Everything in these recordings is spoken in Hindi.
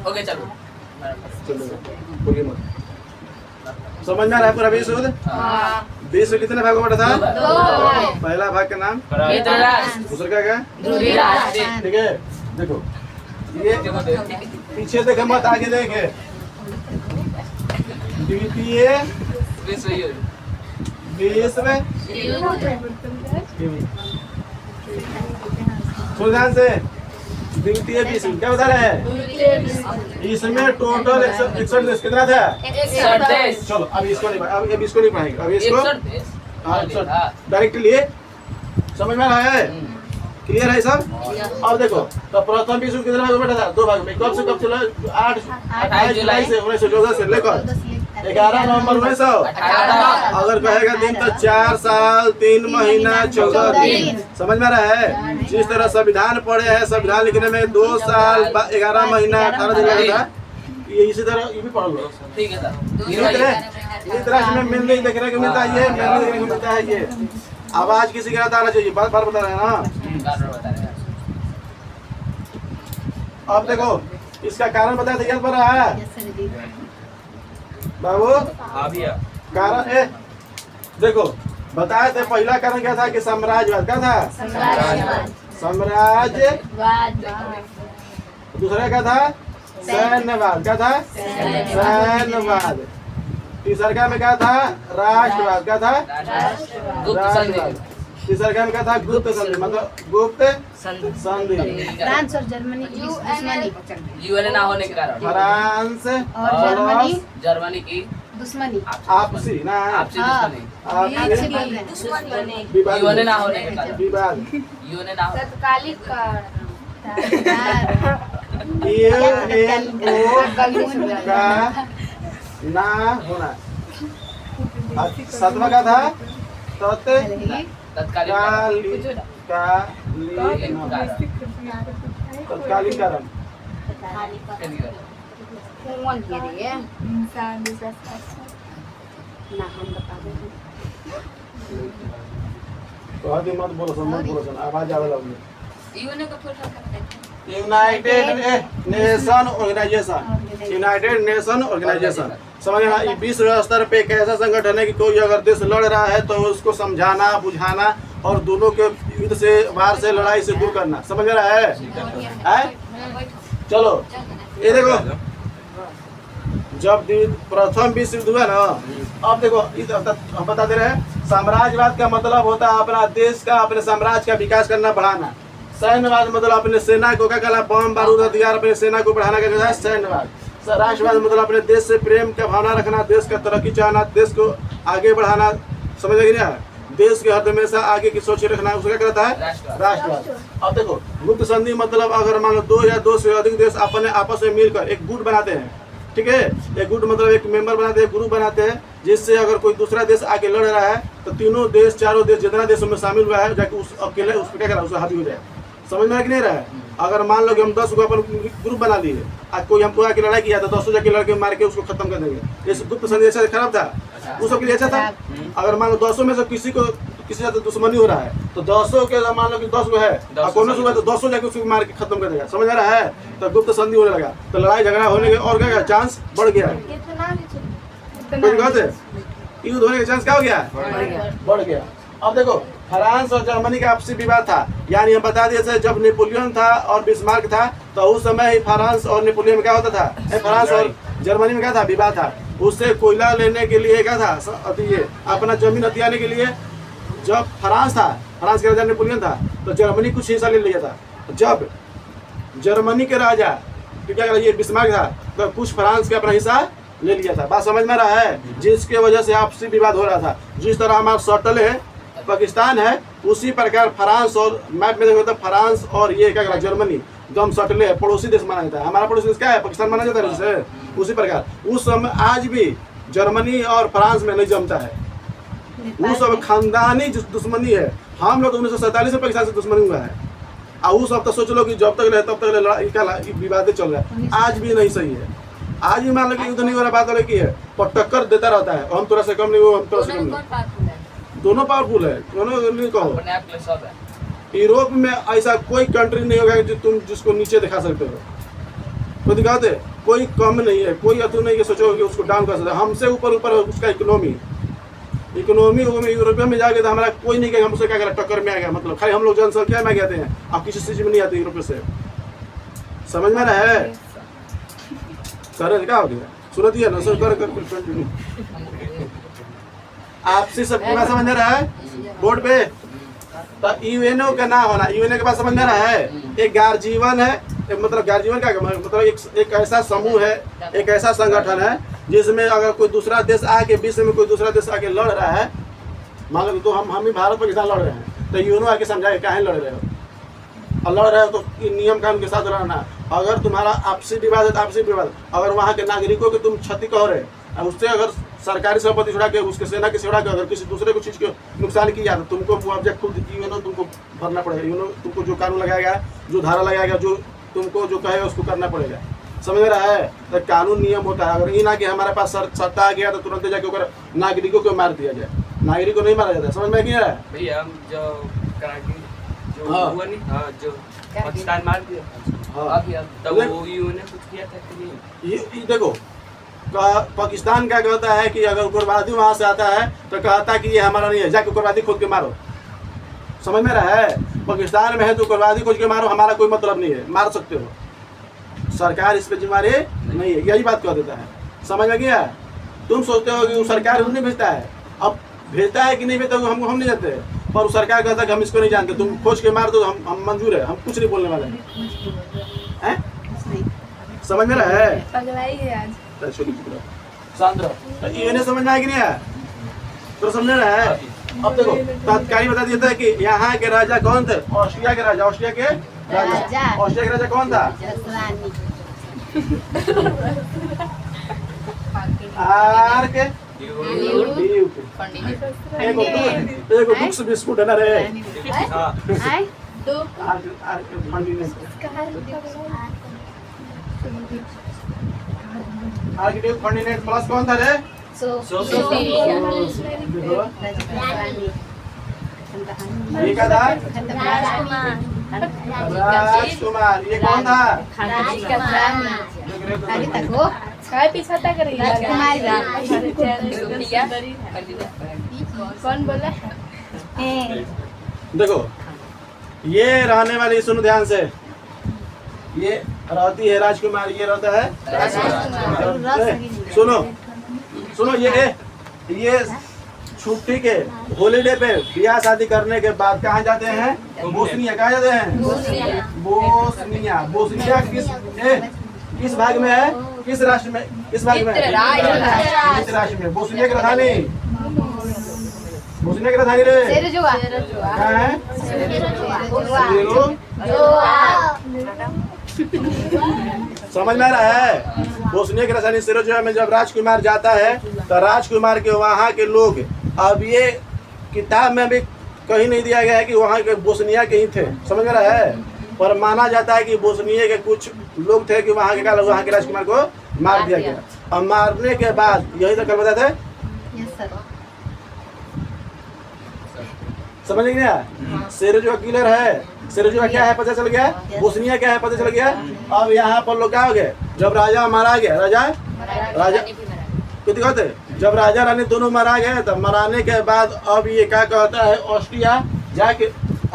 ओके चलो बोलिए मत। समझ में आ रहा है पूरा 20 सूद? 20 में कितने भागों में बटा था? 2 पहला भाग का नाम धृतराष्ट्र, दूसरा क्या क्या? ध्रुवीराष्ट्र। ठीक है देखो ये पीछे देखे मत आगे देखे। द्वितीय विश्व युद्ध, विश्व सुन ध्यान से। द्वितीय विश्व क्या बता रहे हैं? इसमें टोटल 61 देश कितना था? 61 देश। चलो अब इसको नहीं अब इसको नहीं पढ़ाएंगे अब इसको 61 देश। हाँ डायरेक्ट लिए समझ में आ रहा है? क्लियर है सब? अब देखो तो प्रथम विश्व कितने भाग में बैठा था? 2 भाग में। कब से कब चला? 28 जुलाई से 1914 से लेकर 11 नवंबर 1900। अगर कहेगा दिन तो 4 साल 3 महीना 14 दिन। समझ में आ रहा है? जिस तरह संविधान पढ़े हैं संविधान लिखने में 2 साल 11 महीना 18 दिन लगा था, ये इसी तरह ये भी पढ़ लो। ठीक है सर। इस तरह इसमें मिलने देखने को मिलता है ये मिलने देखने को मिलता है ये। आवाज किसी के साथ आना चाहिए बार बार बता रहे हैं ना। अब देखो इसका कारण बताया था याद पड़ रहा है बाबू? हाँ भैया। कारण देखो बताए थे पहला कारण क्या था कि साम्राज्यवाद क्या था? साम्राज्यवाद। दूसरा क्या था? सैन्यवाद। क्या था? सैन्यवाद। तीसरा में क्या था? राष्ट्रवाद। क्या था? राष्ट्रवाद। तीसरा में क्या था? गुप्त संधि मतलब गुप्त संधि। फ्रांस और जर्मनी की दुश्मनी। यूएन ना होने के कारण और फ्रांस जर्मनी की दुश्मनी आपसी ना आपसी दुश्मनी, विवाद यूएन ना होने के कारण विवाद यूएन ना होने तत्कालिक यूएनओ का ना होना। सातवां का था तत्कालीन तत्कालीन कारण। कौन कह रही है ना हम बता देंगे। तो आदि मत बोलो सुन आवाज ज्यादा लगनी। यूएन का फुल फॉर्म क्या है? United Nation Organization. United Nation Organization समझ ना। ये विश्व स्तर पे एक ऐसा संगठन है कि कोई अगर देश लड़ रहा है तो उसको समझाना बुझाना और दोनों के युद्ध से वार से लड़ाई से दूर करना। समझ में रहा है? चलो ये देखो जब प्रथम विश्व युद्ध हुआ ना अब देखो हम बता दे रहे हैं साम्राज्यवाद का मतलब होता है अपना देश का अपने साम्राज्य का विकास करना बढ़ाना। सैन्यवाद मतलब अपने सेना को क्या कहला बम बारूद हथियार अपने सेना को बढ़ाना क्या कहता है? सैन्यवाद। राष्ट्रवाद मतलब अपने देश से प्रेम का भावना रखना देश का तरक्की चाहना देश को आगे बढ़ाना। समझ गए ना? देश के हर हमेशा आगे की सोच रखना उसको क्या कहता है? राष्ट्रवाद। अब देखो गुप्त संधि मतलब अगर मान लो 2 या 2 से अधिक देश अपने आपस में मिलकर एक गुट बनाते हैं। ठीक है एक गुट मतलब एक मेंबर बनाते हैं ग्रुप बनाते हैं जिससे अगर कोई दूसरा देश आके लड़ रहा है तो तीनों देश चारों देश जितना देशों में शामिल हुआ है जाके उस अकेले उस पर क्या करा उसको हावी हो जाए। समझ में कि नहीं रहा है? अगर मान लो कि हम 10 को अपन ग्रुप बना लिए आज कोई हमको आके लड़ाई किया तो 10 जाके लड़के मार के उसको खत्म कर देंगे। इस गुप्त संधि ऐसा खराब था उस सबके लिए अच्छा था। अगर मान लो 10 में से किसी से दुश्मनी हो रहा है तो 10 के मान लो कि 10 को है और कोनो से तो 10 जाके उसको मार के खत्म कर देगा। समझ आ रहा है? तो गुप्त संधि होने लगा तो लड़ाई झगड़ा होने के और क्या चांस बढ़ गया। युद्ध होने का चांस क्या हो गया? बढ़ गया। अब देखो फ्रांस और जर्मनी का आपसी विवाद था यानी हम बता दिए थे जब नेपोलियन था और बिस्मार्क था तो उस समय ही फ्रांस और नेपोलियन में क्या होता था? फ्रांस और जर्मनी में क्या था? विवाद था। उससे कोयला लेने के लिए क्या था? ये अपना जमीन हथियाने के लिए जब फ्रांस के राजा नेपोलियन था तो जर्मनी कुछ हिस्सा ले लिया था। जब जर्मनी के राजा क्या ये बिस्मार्क था तो कुछ फ्रांस का अपना हिस्सा ले लिया था। बात समझ में आ रहा है? जिसके वजह से आपसी विवाद हो रहा था। जिस तरह हमारा सटल है पाकिस्तान है उसी प्रकार फ्रांस और मैप में देखो तो फ्रांस और ये क्या करा जर्मनी दम सटले है पड़ोसी देश माना जाता है। हमारा पड़ोसी देश क्या है? पाकिस्तान माना जाता है जैसे उसी प्रकार उस समय आज भी जर्मनी और फ्रांस में नहीं जमता है। वो सब खानदानी दुश्मनी है। हम लोग 1947 में पाकिस्तान से दुश्मनी हुआ है और वो सब तो सोच लो कि जब तक रहे तब तक विवाद चल रहा है। आज भी नहीं सही है। आज भी मान लो कि युद्ध नहीं हो रहा बात अलग की है पर टक्कर देता रहता है। हम थोड़ा से कम नहीं वो हम थोड़ा से कम नहीं दोनों पावरफुल है। दोनों नहीं कहो यूरोप में ऐसा कोई कंट्री नहीं होगा कि तुम जिसको नीचे दिखा सकते हो। तो दिखाते कोई कम नहीं है, कोई अतु नहीं कि सोचो कि उसको डाउन कर सकते। हमसे ऊपर ऊपर उसका इकोनॉमी यूरोपियन में जाके तो हमारा कोई नहीं कहेगा हम उससे क्या करें, टक्कर में आ गया। मतलब खाली हम लोग जनसंख्या में कहते हैं, आप किसी चीज में नहीं आते यूरोप से। समझ में रहा है? कर क्या हो गया? सूरत ही है ना, कर कंटिन्यू। आपसे सब पूरा समझ में रहा है बोर्ड पे? तो यूएनओ का ना होना, यूएनओ के पास समझ में रहा है, एक गार्जीवन है, मतलब गार्जीवन का मतलब एक ऐसा समूह है, एक ऐसा संगठन है जिसमें अगर कोई दूसरा देश आके विश्व में कोई दूसरा देश आके लड़ रहा है, मान लो तो हम ही भारत पाकिस्तान लड़ रहे हैं, तो यूएनओ आके समझाए काहे लड़ रहे हो, और लड़ रहे हो तो नियम कानून के साथ लड़ना। अगर तुम्हारा आपसी विवाद है तो आपसी विवाद, अगर वहाँ के नागरिकों के तुम क्षति कह रहे, उससे अगर सरकारी संपत्ति छुड़ा के, उसके सेना की छुड़ा के अगर किसी दूसरे को चीज़ के नुकसान किया तो तुमको मुआवजा खुद यूएनओ तुमको भरना पड़ेगा। यूएनओ तुमको जो कानून लगाएगा, जो धारा लगाएगा, जो तुमको जो कहेगा उसको करना पड़ेगा। समझ में रहा है? तो कानून नियम होता है। अगर ये ना कि हमारे पास सत्ता आ गया तो तुरंत जाके ऊपर नागरिकों को मार दिया जाए, नागरिक को नहीं मारा जाता। समझ में नहीं आ रहा है भैया? हम जो हाँ। हुआ नहीं, हाँ, जो पाकिस्तान मार दिया, हाँ। तब वो यूएनओ कुछ किया था कि नहीं? ये देखो, पाकिस्तान क्या कहता है कि अगर उग्रवादी वहां से आता है तो कहता है कि ये हमारा नहीं है, जाके उग्रवादी खोद के मारो। समझ में रहा है? पाकिस्तान में है तो उग्रवादी खोज के मारो, हमारा कोई मतलब नहीं है, मार सकते हो, सरकार इस पे जिम्मेदारी नहीं है, यही बात कह देता है। समझ में गया? तुम सोचते हो कि वो सरकार नहीं भेजता है, अब भेजता है कि नहीं भेजता हमको हम नहीं जानते, पर वो सरकार कहता है कि हम इसको नहीं जानते, तुम खोज के मार दो, हम मंजूर है, हम कुछ नहीं बोलने वाले हैं। समझ में रहा है? पगलाई है आज। शांत रहो। ये समझ में आया कि नहीं आया? तो समझ रहा है? अब देखो तत्काली बता देता है कि यहाँ के राजा कौन थे? ऑस्ट्रिया के राजा। ऑस्ट्रिया के राजा। ऑस्ट्रिया के राजा कौन था? आर के एगो दुख बिस्कुट है ना रे। आर्किटेक्ट फर्डिनेंड प्लस कौन था रे? ये क्या था? राजकुमार। ये कौन था? कौन बोला? देखो ये रहने वाली, सुनो ध्यान से, ये रहती है राजकुमार, ये रहता है सुनो सुनो, ये छुट्टी के हॉलीडे पे ब्याह शादी करने के बाद कहाँ जाते हैं? बोस्निया। कहाँ जाते हैं? बोस्निया। बोस्निया किस भाग में है? किस राष्ट्र में? किस भाग में? किस राष्ट्र में? बोस्निया की राजधानी, बोस्निया की राजधानी रे कहाँ है? समझ में आ रहा है? बोस्निया की राजधानी सेरोजोवा में जब राजकुमार जाता है तो राजकुमार के वहाँ के लोग, अब ये किताब में भी कहीं नहीं दिया गया है कि वहाँ के बोस्निया के ही थे, समझ में रहा है, पर माना जाता है कि बोस्निया के कुछ लोग थे कि वहाँ के वहाँ के राजकुमार को मार दिया गया। और मारने के बाद यही तो कल बताते, समझ नहीं आया? सेरोजोवा किलर है, सेरोजोवा क्या है पता चल गया, बोस्निया क्या है पता चल गया। अब यहाँ पर लोग क्या हो गए, जब राजा मारा गया, राजा कितने कहते, जब राजा रानी दोनों मारा गए, तब मराने के बाद अब ये क्या कहता है, ऑस्ट्रिया जाके,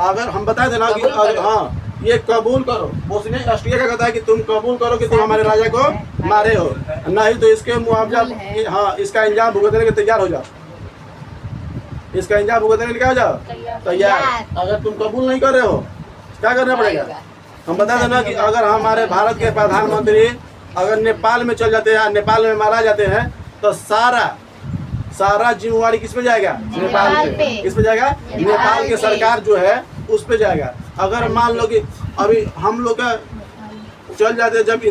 अगर हम बता देना कि हाँ ये कबूल करो, बोस्निया ऑस्ट्रिया का कहता है कि तुम कबूल करो कि तुम हमारे राजा को मारे हो, नहीं तो इसके मुआवजा, हाँ इसका इंजाम भुगतने के तैयार हो जाओ, इसका इंजाम भुगतने के लिए क्या हो जाओ तैयार। अगर तुम कबूल नहीं कर रहे हो क्या करना पड़ेगा? हम बता देना कि अगर हमारे भारत के प्रधानमंत्री अगर नेपाल में चल जाते हैं, नेपाल में मारा जाते हैं, तो सारा जिम्मेवारी किस पे जाएगा? नेपाल पे। किस पे जाएगा? नेपाल की सरकार जो है उस पे जाएगा। अगर मान लो कि अभी हम लोग का चल जाते, जब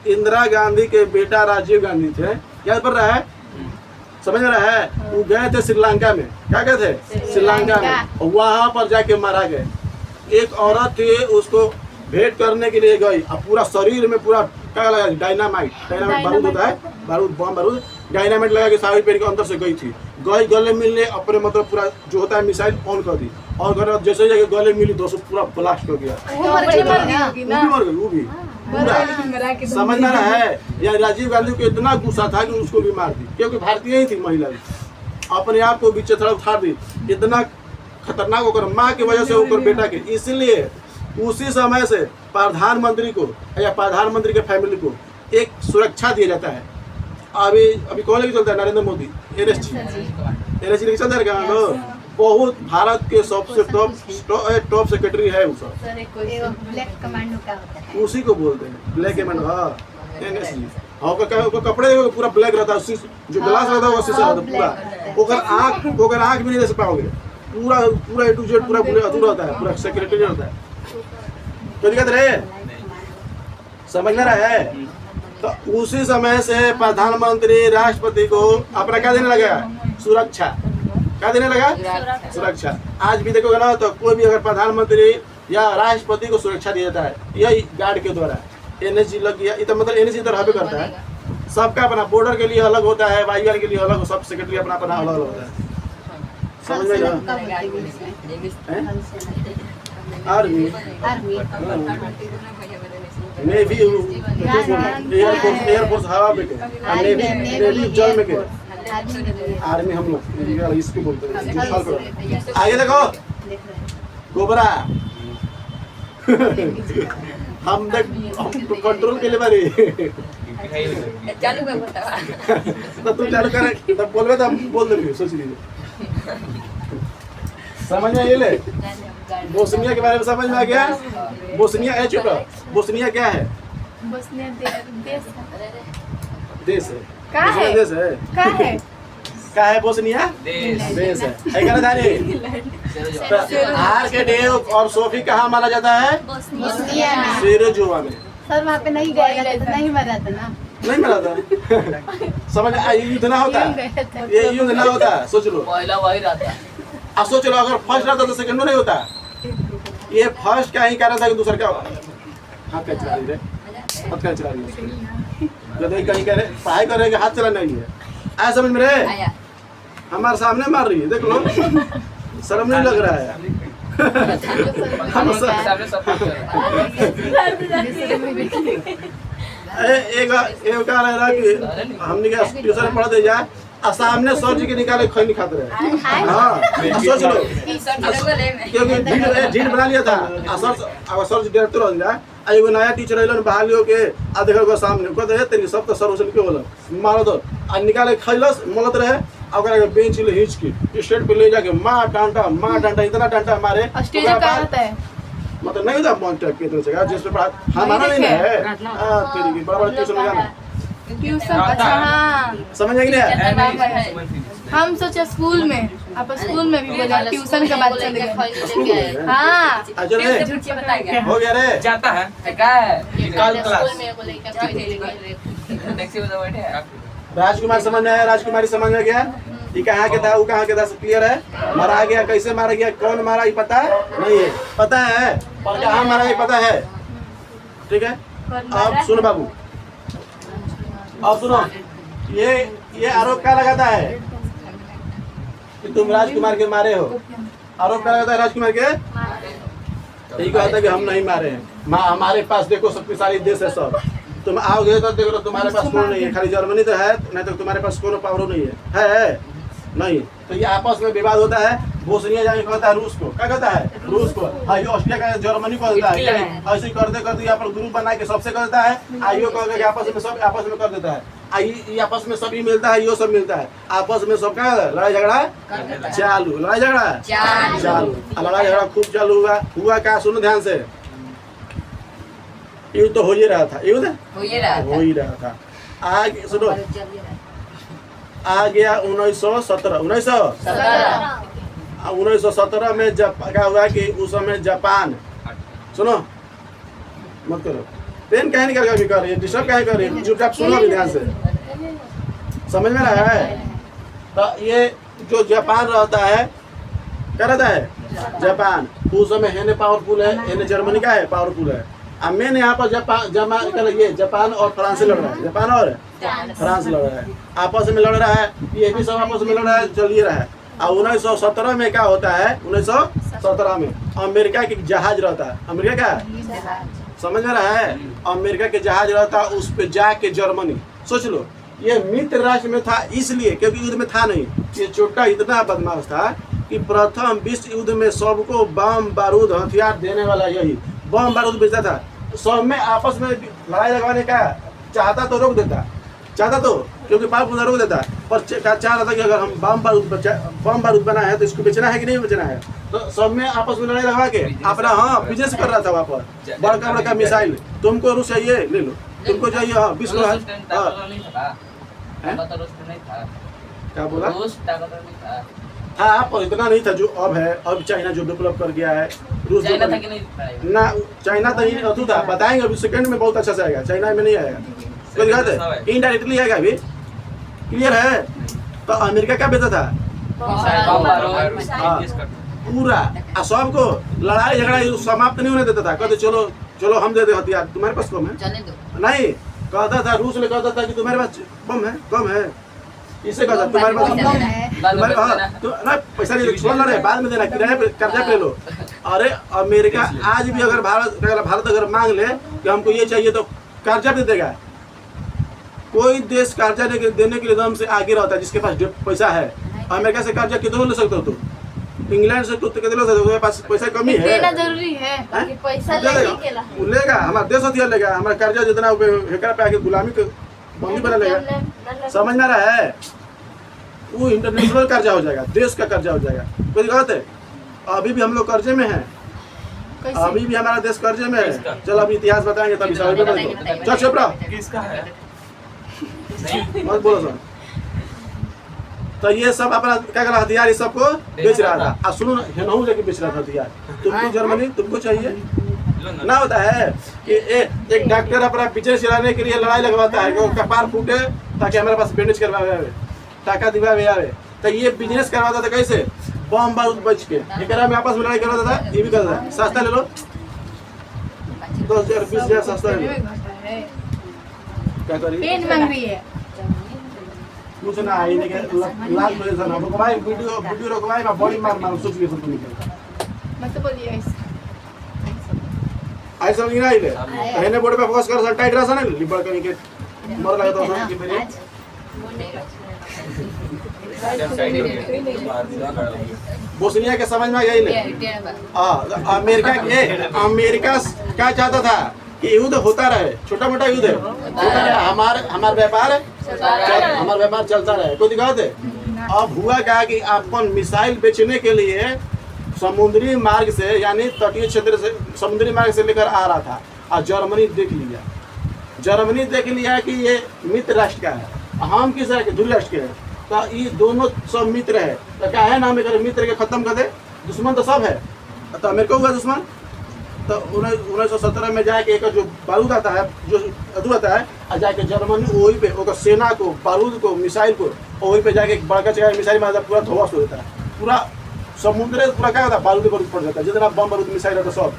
इंदिरा गांधी के बेटा राजीव गांधी थे, याद पड़ रहा है? समझ रहा है? वो गए थे श्रीलंका में, क्या गए थे? श्रीलंका में, वहां पर जाके मारा गए। एक औरत थी, उसको भेंट करने के लिए गई, अब पूरा शरीर में पूरा क्या लगा, डायनामाइट बारूद होता है, बारूद डायनामाइट लगा के साड़ी पहन के अंदर से गई थी, गले मिलने अपने मतलब पूरा जो होता है मिसाइल ऑन कर दी, और जैसे जैसे गले मिली दोस्तों पूरा ब्लास्ट हो गया, वो भी मर गई, वो भी पूरा समझ में रहा है। या राजीव गांधी को इतना गुस्सा था कि उसको भी मार दी, क्योंकि भारतीय ही थी महिला भी, अपने आप को बीच थोड़ा उठार दी। इतना खतरनाक होकर माँ की वजह से होकर बेटा के, इसलिए उसी समय से प्रधानमंत्री को या प्रधानमंत्री के फैमिली को एक सुरक्षा दिया जाता है। अभी कौन लेके चलता है? नरेंद्र मोदी। एनएसजी लेके चलता है क्या? बहुत भारत के सबसे टॉप सेक्रेटरी है वो सब, ब्लैक कमांडो का होता है, उसी को बोलते हैं ब्लैक कमांडो। हाँ एनएसजी। हाँ उसका कपड़े देखो पूरा ब्लैक रहता है, जो ग्लास रहता है वो शीशा रहता है पूरा। ओकर आँख भी नहीं देख पाओगे, पूरा पूरा ए टू जेड पूरा अधूरा होता है, पूरा सेक्रेटरी रहता है। तो दिक्कत रहे, समझ में रहा है? तो उसी समय से प्रधानमंत्री राष्ट्रपति को अपना क्या देने लगा? सुरक्षा। क्या देने लगा? सुरक्षा। आज भी देखोगे ना तो कोई भी अगर प्रधानमंत्री या राष्ट्रपति को सुरक्षा दिया जाता है यही गार्ड के द्वारा। एनएसजी लग गया, इतना मतलब एनएसजी तरह भी करता है, सबका अपना बॉर्डर के लिए अलग होता है, वायुयान के लिए अलग, सब सेक्रेटरी अपना अपना अलग अलग होता है। समझ में ना? आर्मी, नेवी, एयरफोर्स हवा में के, नेवी जल में के, आर्मी हम लोग इसको बोलते हैं। आगे देखो कोबरा। हम कंट्रोल के लिए बारी चालू कर तो तू चालू करे तब बोलबे तब बोल देबी, सोच लीजिए। समझ में ये ले बोस्निया के बारे में समझ में आ गया? बोस्निया चुप रहो। बोस्निया क्या है? बोस्निया देश है। का है? देश है। का है? का है बोस्निया? देश है। क्या जाने? आर के डेव और सोफी कहाँ मारा जाता है? बोस्निया में। सेरेजोवा में। सर वहाँ पे नहीं गए थे तो नहीं मरा था ना। नहीं मिला था। समझ युद्ध ना होता, ये युद्ध ना होता, सोच लो। पहला वही रहता है। अब सोच लो अगर फर्स्ट रहता तो सेकंड नहीं होता। ये फर्स्ट का ही कारण था कि दूसरा क्या हाथ का चला रही है, हाथ का चला रही है, जब कहीं कह रहे पढ़ाई कर रहे हैं हाथ चला नहीं है, आया समझ में रहे? हमारे सामने मार रही है, देख लो, शर्म नहीं लग रहा है। हम एक रहा कि हमने क्या ट्यूशन पढ़ते जाए और सामने सर जी के निकाले खैनी खाते रहे। हाँ सोच लो, क्योंकि ढील बना लिया था। सर जी डायरेक्टर हो जाए, एगो नया टीचर अलन बहाली होके आ देखो सामने कहते तेरी सब तो सर उसल के बोल मारो तो आ निकाले खैलस मलत रहे। अगर बेंच ले हिंच के स्टेट पे ले जाके मार डांटा इतना डांटा मारे। स्टेज कहाँ रहता है? मतलब नहीं था पॉइंट कितने जगह जिस पे पढ़ा हमारा नहीं है। तेरी की बड़ा ट्यूशन में जाना ट्यूशन। अच्छा हाँ, समझ आई नहीं? हम सोचे स्कूल में, आप स्कूल में भी बोले ट्यूशन के बाद चले गए। हाँ हो गया रे। जाता है क्या है कल क्लास राजकुमार समझ में आया? राजकुमारी समझ में गया? ये कहाँ के था वो कहाँ के था सब क्लियर है? मारा गया, कैसे मारा गया, कौन मारा ये पता नहीं है, पता है पर कहाँ मारा ये पता है। ठीक है अब सुनो बाबू, अब सुनो, ये आरोप क्या लगाता है कि तुम राजकुमार के मारे हो? आरोप क्या लगाता है राजकुमार के? यही कहता है कि हम नहीं मारे हैं, हमारे पास देखो शक्तिशाली देश है सब, तुम आओगे तो देखो तुम्हारे पास कौन नहीं है, खाली जर्मनी तो है, नहीं तो तुम्हारे पास कोनो पावर नहीं है नहीं। तो ये आपस में विवाद होता है। बोस्निया जाके कहता है रूस को, क्या कहता है? रूस को। ये ऑस्ट्रिया का जर्मनी को कहता है। ऐसे करते करते यहाँ पर ग्रुप बना के सबसे करता है, आइयो कह के आपस में सब आपस में कर देता है। ये आपस में सभी मिलता है, यो सब मिलता है, आपस में सब क्या लड़ाई झगड़ा चालू, लड़ाई झगड़ा चालू, लड़ाई झगड़ा खूब चालू हुआ क्या? सुनो ध्यान से, युद्ध तो हो ही रहा था, युद्ध हो ही रहा था। आगे सुनो, आ गया 1917 में क्या हुआ कि उस समय जापान, सुनो मत करो, पेन कहीं नहीं करके कर रही है, डिस्टर्ब कहीं कर रही है, चुपचाप सुनो भी ध्यान से, समझ में रहा है? तो ये जो जापान रहता है, क्या रहता है? जापान उस समय है पावरफुल है, जर्मनी का है पावरफुल है। अब मैंने यहाँ पर जापान और फ्रांस से लड़ रहा है, जापान और फ्रांस लड़ रहा है, आपस में लड़ रहा है, ये भी सब आपस में लड़ रहा है, चलिए रहा है। और 1917 में क्या होता है? 1917 में अमेरिका की जहाज रहता है, अमेरिका का समझ में रहा है? अमेरिका के जहाज रहता उस पे जाके जर्मनी, सोच लो ये मित्र राष्ट्र में था इसलिए क्योंकि युद्ध में था नहीं। ये चोटा इतना बदमाश था कि प्रथम विश्व युद्ध में सबको बम बारूद हथियार देने वाला यही बम बारूद बेचता था। सब में आपस में लड़ाई लगवाने का चाहता तो रोक देता, चाहता तो क्योंकि पाप पूजा रोक देता, पर चाह रहा था कि अगर हम बम बारूद बनाए हैं तो इसको बेचना है कि नहीं बेचना है। तो सब में आपस में लड़ाई लगवा के अपना बिजनेस कर रहा था वहाँ पर। बड़का बड़का मिसाइल तुमको रूस चाहिए ले लो, तुमको चाहिए विश्व क्या बोला था, पर इतना नहीं था जो अब है। अब चाइना जो डेवलप कर गया है, रूस ना, चाइना तो अधू था, बताएंगे अभी सेकंड में बहुत अच्छा से आएगा, चाइना में नहीं आएगा। कोई दिक्कत है? इनडायरेक्टली आएगा अभी, क्लियर है। तो अमेरिका क्या बेचा था पूरा, सबको लड़ाई झगड़ा समाप्त नहीं होने देता था। कहते चलो चलो हम दे दे हथियार, तुम्हारे पास कम है नहीं, कहता था रूस ने कहता था कि तुम्हारे पास बम है कम है, इससे कहता तुम्हारे पास ना पैसा नहीं छोड़ रहे बाद में देना, किराए पे कर्जा पे लो। अरे अमेरिका आज भी अगर भारत अगर मांग ले कि हमको ये चाहिए तो कर्जा भी देगा। कोई देश कर्जा देने के लिए दम से आगे रहता है जिसके पास पैसा है। अमेरिका से कर्जा कितना ले सकते हो तुम? इंग्लैंड से कितने ले सकते हो? तुम्हारे पास पैसा कमी है, देना जरूरी है, पैसा लेगा हमारा देश हथियार लेगा, हमारा कर्जा जितना हेकरा पे आके गुलामी के बंदी बना लेगा। समझ में रहा है? वो इंटरनेशनल कर्जा हो जाएगा, देश का कर्जा हो जाएगा। कोई दिक्कत है? अभी भी हम लोग कर्जे में हैं, अभी भी हमारा देश कर्जे में है। चलो अभी इतिहास बताएंगे तभी समझ में आएगा। चल चोपड़ा किसका है मत बोलो सर। तो ये सब अपना क्या कर रहा हथियार, ये सबको बेच रहा था। और सुनो हेनहू लेके बेच रहा था हथियार। तुमको जर्मनी तुमको चाहिए ना, होता है कि एक डॉक्टर अपना बिजनेस चलाने के लिए लड़ाई लगवाता है कि उसका पार फूटे ताकि हमारे पास बैंडेज करवावे, टाका दिवावे आवे। तो ये बिजनेस करवाता था कैसे, बम बारूद बच के एक में आपस में लड़ाई करवाता था। ये भी करता था, सस्ता ले लो 10,000 20,000 सस्ता ले लो। क्या करिए पेन मांग रही है कुछ ना आई नहीं लाल पोजीशन है रुकवाई वीडियो रुकवाई मैं बॉडी मार सोच के सब निकल मत बोलिए ऐसे ऐसा नहीं आइले कहने बोर्ड पे फोकस कर सन टाइट रहा सन लिबड़ करने के मर लगा तो सन की मेरे बोस्निया के समझ में आई ले अमेरिका क्या चाहता था कि युद्ध होता रहे, छोटा मोटा युद्ध होता रहे, हमारा व्यापार चलता रहे। कोई दिक्कत है? अब हुआ क्या कि अपन मिसाइल बेचने के लिए समुद्री मार्ग से यानी तटीय क्षेत्र से समुद्री मार्ग से लेकर आ रहा था और जर्मनी देख लिया कि ये मित्र राष्ट्र का है, हम किस तरह के ध्रुव राष्ट्र के हैं। तो ये दोनों सब मित्र है, तो क्या है नाम है मित्र के खत्म कर दे, दुश्मन तो सब है। तो अमेरिका हुआ दुश्मन। तो 1917 में जाके एक जो बारूद आता है जो अधू आता है और जाके जर्मनी वही पे सेना को बारूद को मिसाइल को वही पे जाके एक बड़का जगह मिसाइल मारता पूरा ध्वस्त हो जाता है, पूरा समुद्र पूरा क्या होता है बारूद बारूद पड़ जाता है, जितना बम बारूद मिसाइल रहता सब।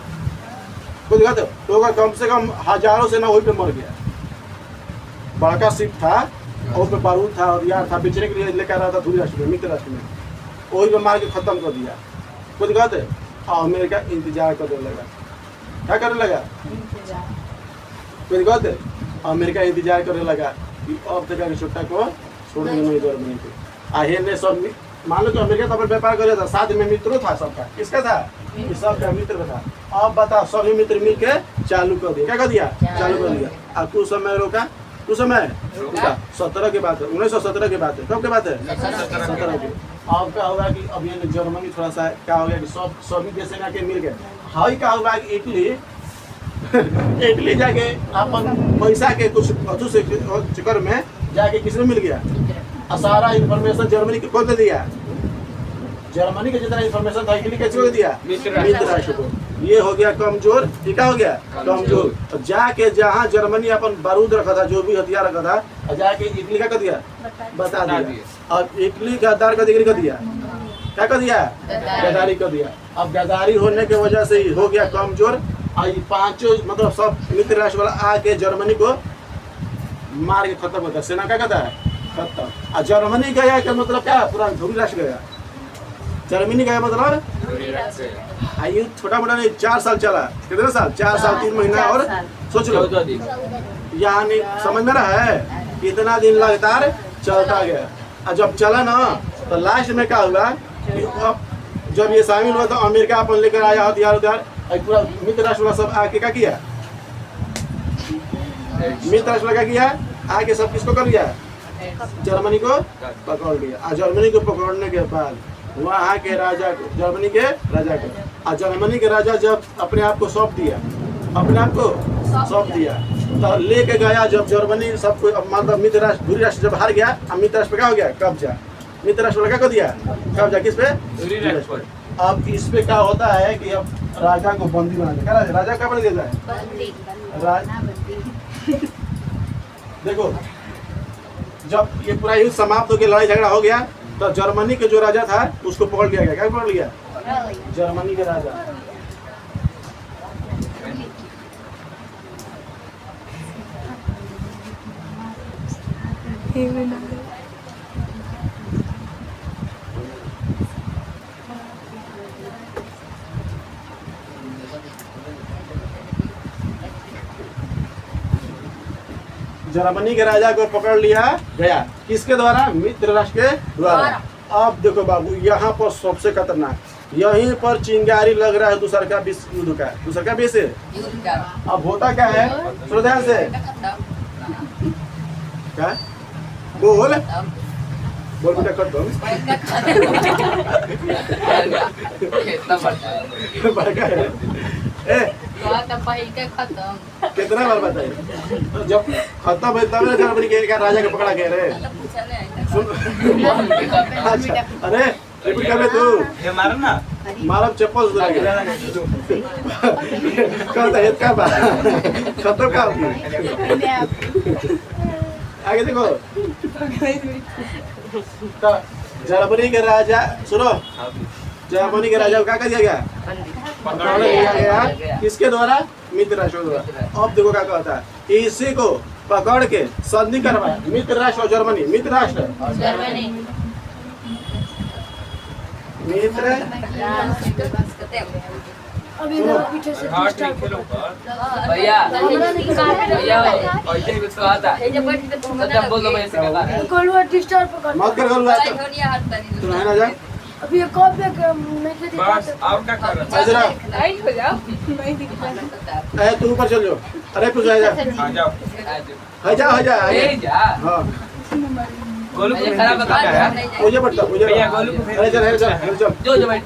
कोई दिक्कत है? तो कम से कम हजारों सेना वही पे मर गया। बड़का शिप था और पे बारूद था और यार था बेचने के लिए लेकर रहा था ध्रुव राष्ट्र में मित्र राष्ट्र में, वही पे मार के खत्म कर दिया। कोई दिक्कत है? अमेरिका इंतजार करने लगा, क्या करने लगा? कोई दिक्कत है? अमेरिका इंतजार करने लगा कि अब तक के छुट्टा को छोड़ देंगे नहीं जर्मनी को। आहे ने सब मान लो कि अमेरिका तो अपन व्यापार कर रहा था, साथ में मित्रों था सबका, किसका था? सबका मित्र था। अब बता सभी मित्र मिल के चालू कर दिया, क्या कर दिया? चालू कर दिया। अब कुछ समय रोका, कुछ समय 17 के बाद है, 1917 के बाद है। कब के बाद है? 17 के। अब क्या होगा कि अब ये जर्मनी थोड़ा सा क्या हो गया कि सभी देश के मिल गए। हाई क्या होगा कि इटली जाके अपन पैसा के कुछ अधू से चक्कर में जाके किसने मिल गया और सारा इन्फॉर्मेशन जर्मनी को कौन दे दिया? जर्मनी के जितना इन्फॉर्मेशन था इटली कैसे को दिया? मित्र राष्ट्र को। ये हो गया कमजोर, ये क्या हो गया? कमजोर। तो जाके जहाँ जर्मनी अपन बारूद रखा था जो भी हथियार रखा था और जाके इटली का कर दिया बता दिया। और इटली गद्दार का डिग्री कर दिया, क्या कर दिया? गद्दारी कर दिया। अब गद्दारी होने की वजह से ही हो गया कमजोर और ये पांचों मतलब सब मित्र राष्ट्र वाला आके जर्मनी को मार के खत्म होता है। सेना क्या कहता है? खत्म। और जर्मनी गया क्या मतलब क्या? पूरा ध्रुव राष्ट्र गया। जर्मनी का मतलब ये छोटा मोटा नहीं, 4 साल चला। कितने साल? 4 साल 3 महीना और सोच लो, 14 दिन। यानी समझ में रहा है कितना दिन लगातार चलता गया। और जब चला ना तो लास्ट में क्या हुआ कि अब जब ये शामिल हुआ तो अमेरिका अपन लेकर आया हथियार उधार, पूरा मित्र राष्ट्र वाला सब आके क्या किया, मित्र राष्ट्र क्या किया, आके सब किसको कर लिया, जर्मनी को पकड़ लिया। और जर्मनी को पकड़ने के बाद वहाँ के राजा को, जर्मनी के राजा को, और जर्मनी के राजा जब अपने आप को सौंप दिया, अपने आप को सौंप दिया तो लेके गया। जब जर्मनी सबको मतलब मित्र राष्ट्र, धुरी राष्ट्र जब हार गया, अब मित्र राष्ट्र पे क्या हो गया, कब्जा। मित्र राष्ट्र क्या कर दिया, कब्जा किस पे, धुरी राष्ट्र। अब इस पे क्या होता है कि अब राजा को बंदी बना दिया। राजा क्या बना दिया जाए, देखो जब ये पूरा युद्ध समाप्त हो गया, लड़ाई झगड़ा हो गया, तो जर्मनी के जो राजा था उसको पकड़ लिया गया। क्या पकड़ लिया, जर्मनी के राजा। जर्मनी के राजा को पकड़ लिया गया, किसके द्वारा, मित्र राष्ट्र के द्वारा। अब देखो बाबू, यहाँ पर सबसे खतरनाक, यहीं पर चिंगारी लग रहा है दूसरा का विश्व युद्ध का। दूसरा का विश्व, अब होता क्या है, सुनो ध्यान से, क्या बोल बोल बेटा, कट दो। कितना बढ़ता है। बड़का है। ए, कितना बार बताइए, तो जब खत्म है तब ना जर्मनी के राजा को पकड़ा गया रे। सुन, अच्छा, अरे रिपीट कर ले तू, ये मारो ना, मारब चप्पल उधर गया। कहता है क्या बात, खत्म का आगे देखो। तो जर्मनी के राजा, सुनो, जर्मनी के राजा को क्या कर दिया गया, पकड़ लिया गया, किसके द्वारा, मित्र राष्ट्र द्वारा। अब देखो क्या कहता है, इसी को पकड़ के संधि करवाया, मित्र राष्ट्र और जर्मनी, मित्र राष्ट्र मित्र, भैया भैया ऐसे कुछ आता है। जब बोलो मैं इसका बात है। मत कर तू है ना जा अभी ये कब तक बस आप क्या कर रहे जरा राइट हो जाओ। ए तू ऊपर चल जाओ, अरे तू जा जा, आ जाओ है जा ए जा हां गोलू को खराब बता रहा है। मुझे पड़ता मुझे, भैया गोलू को अरे चल चल चल जो जो बैठ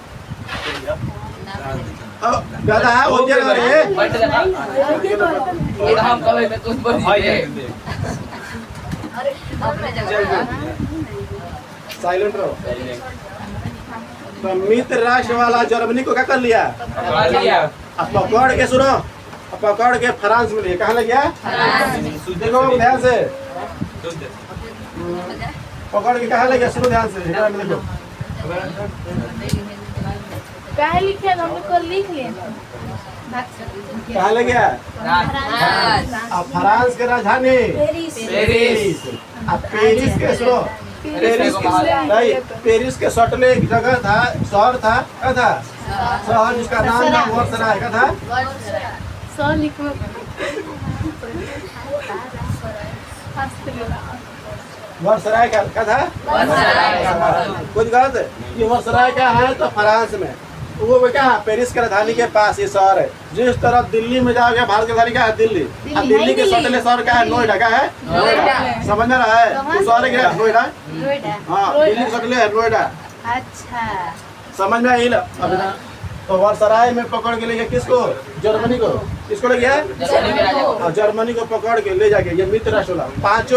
अब दादा है वो जा रे, बैठ जा। और हम कहे मैं तुम पर साइलेंट रहो। तो मित्र राष्ट्र वाला जर्मनी को क्या कर लिया, अब पकड़ के, सुनो, अब पकड़ के फ्रांस में लिए, कहाँ ले गया, देखो ध्यान से, पकड़ के कहाँ ले गया, सुनो ध्यान से, देखो कहाँ लिखे हम लोग को लिख लिए। कहाँ ले गया, अब फ्रांस के राजधानी पेरिस। अब पेरिस के, सुनो, पेरिस के नहीं, पेरिस के सटले एक जगह था, शहर था, क्या था, शहर जिसका नाम था वर्सराय, क्या था, सौ लिखो। वर्सराय का क्या था, कुछ गलत है, ये वर्सराय का है तो फ्रांस में, वो क्या है, पेरिस के राजधानी के पास ये शहर है। जिस तरह दिल्ली में जाओगे, भारत की राजधानी क्या है, दिल्ली, अब दिल्ली के सटले शहर क्या है, नोएडा, क्या है, नोएडा, समझ में रहा है, वो शहर है क्या, नोएडा, हाँ दिल्ली के सटले है नोएडा, अच्छा समझ में आई। अब तो वर्सराय में पकड़ के ले गया किसको, जर्मनी को, किसको ले गया, जर्मनी को पकड़ के ले जाके, ये मित्र राष्ट्र वाला 5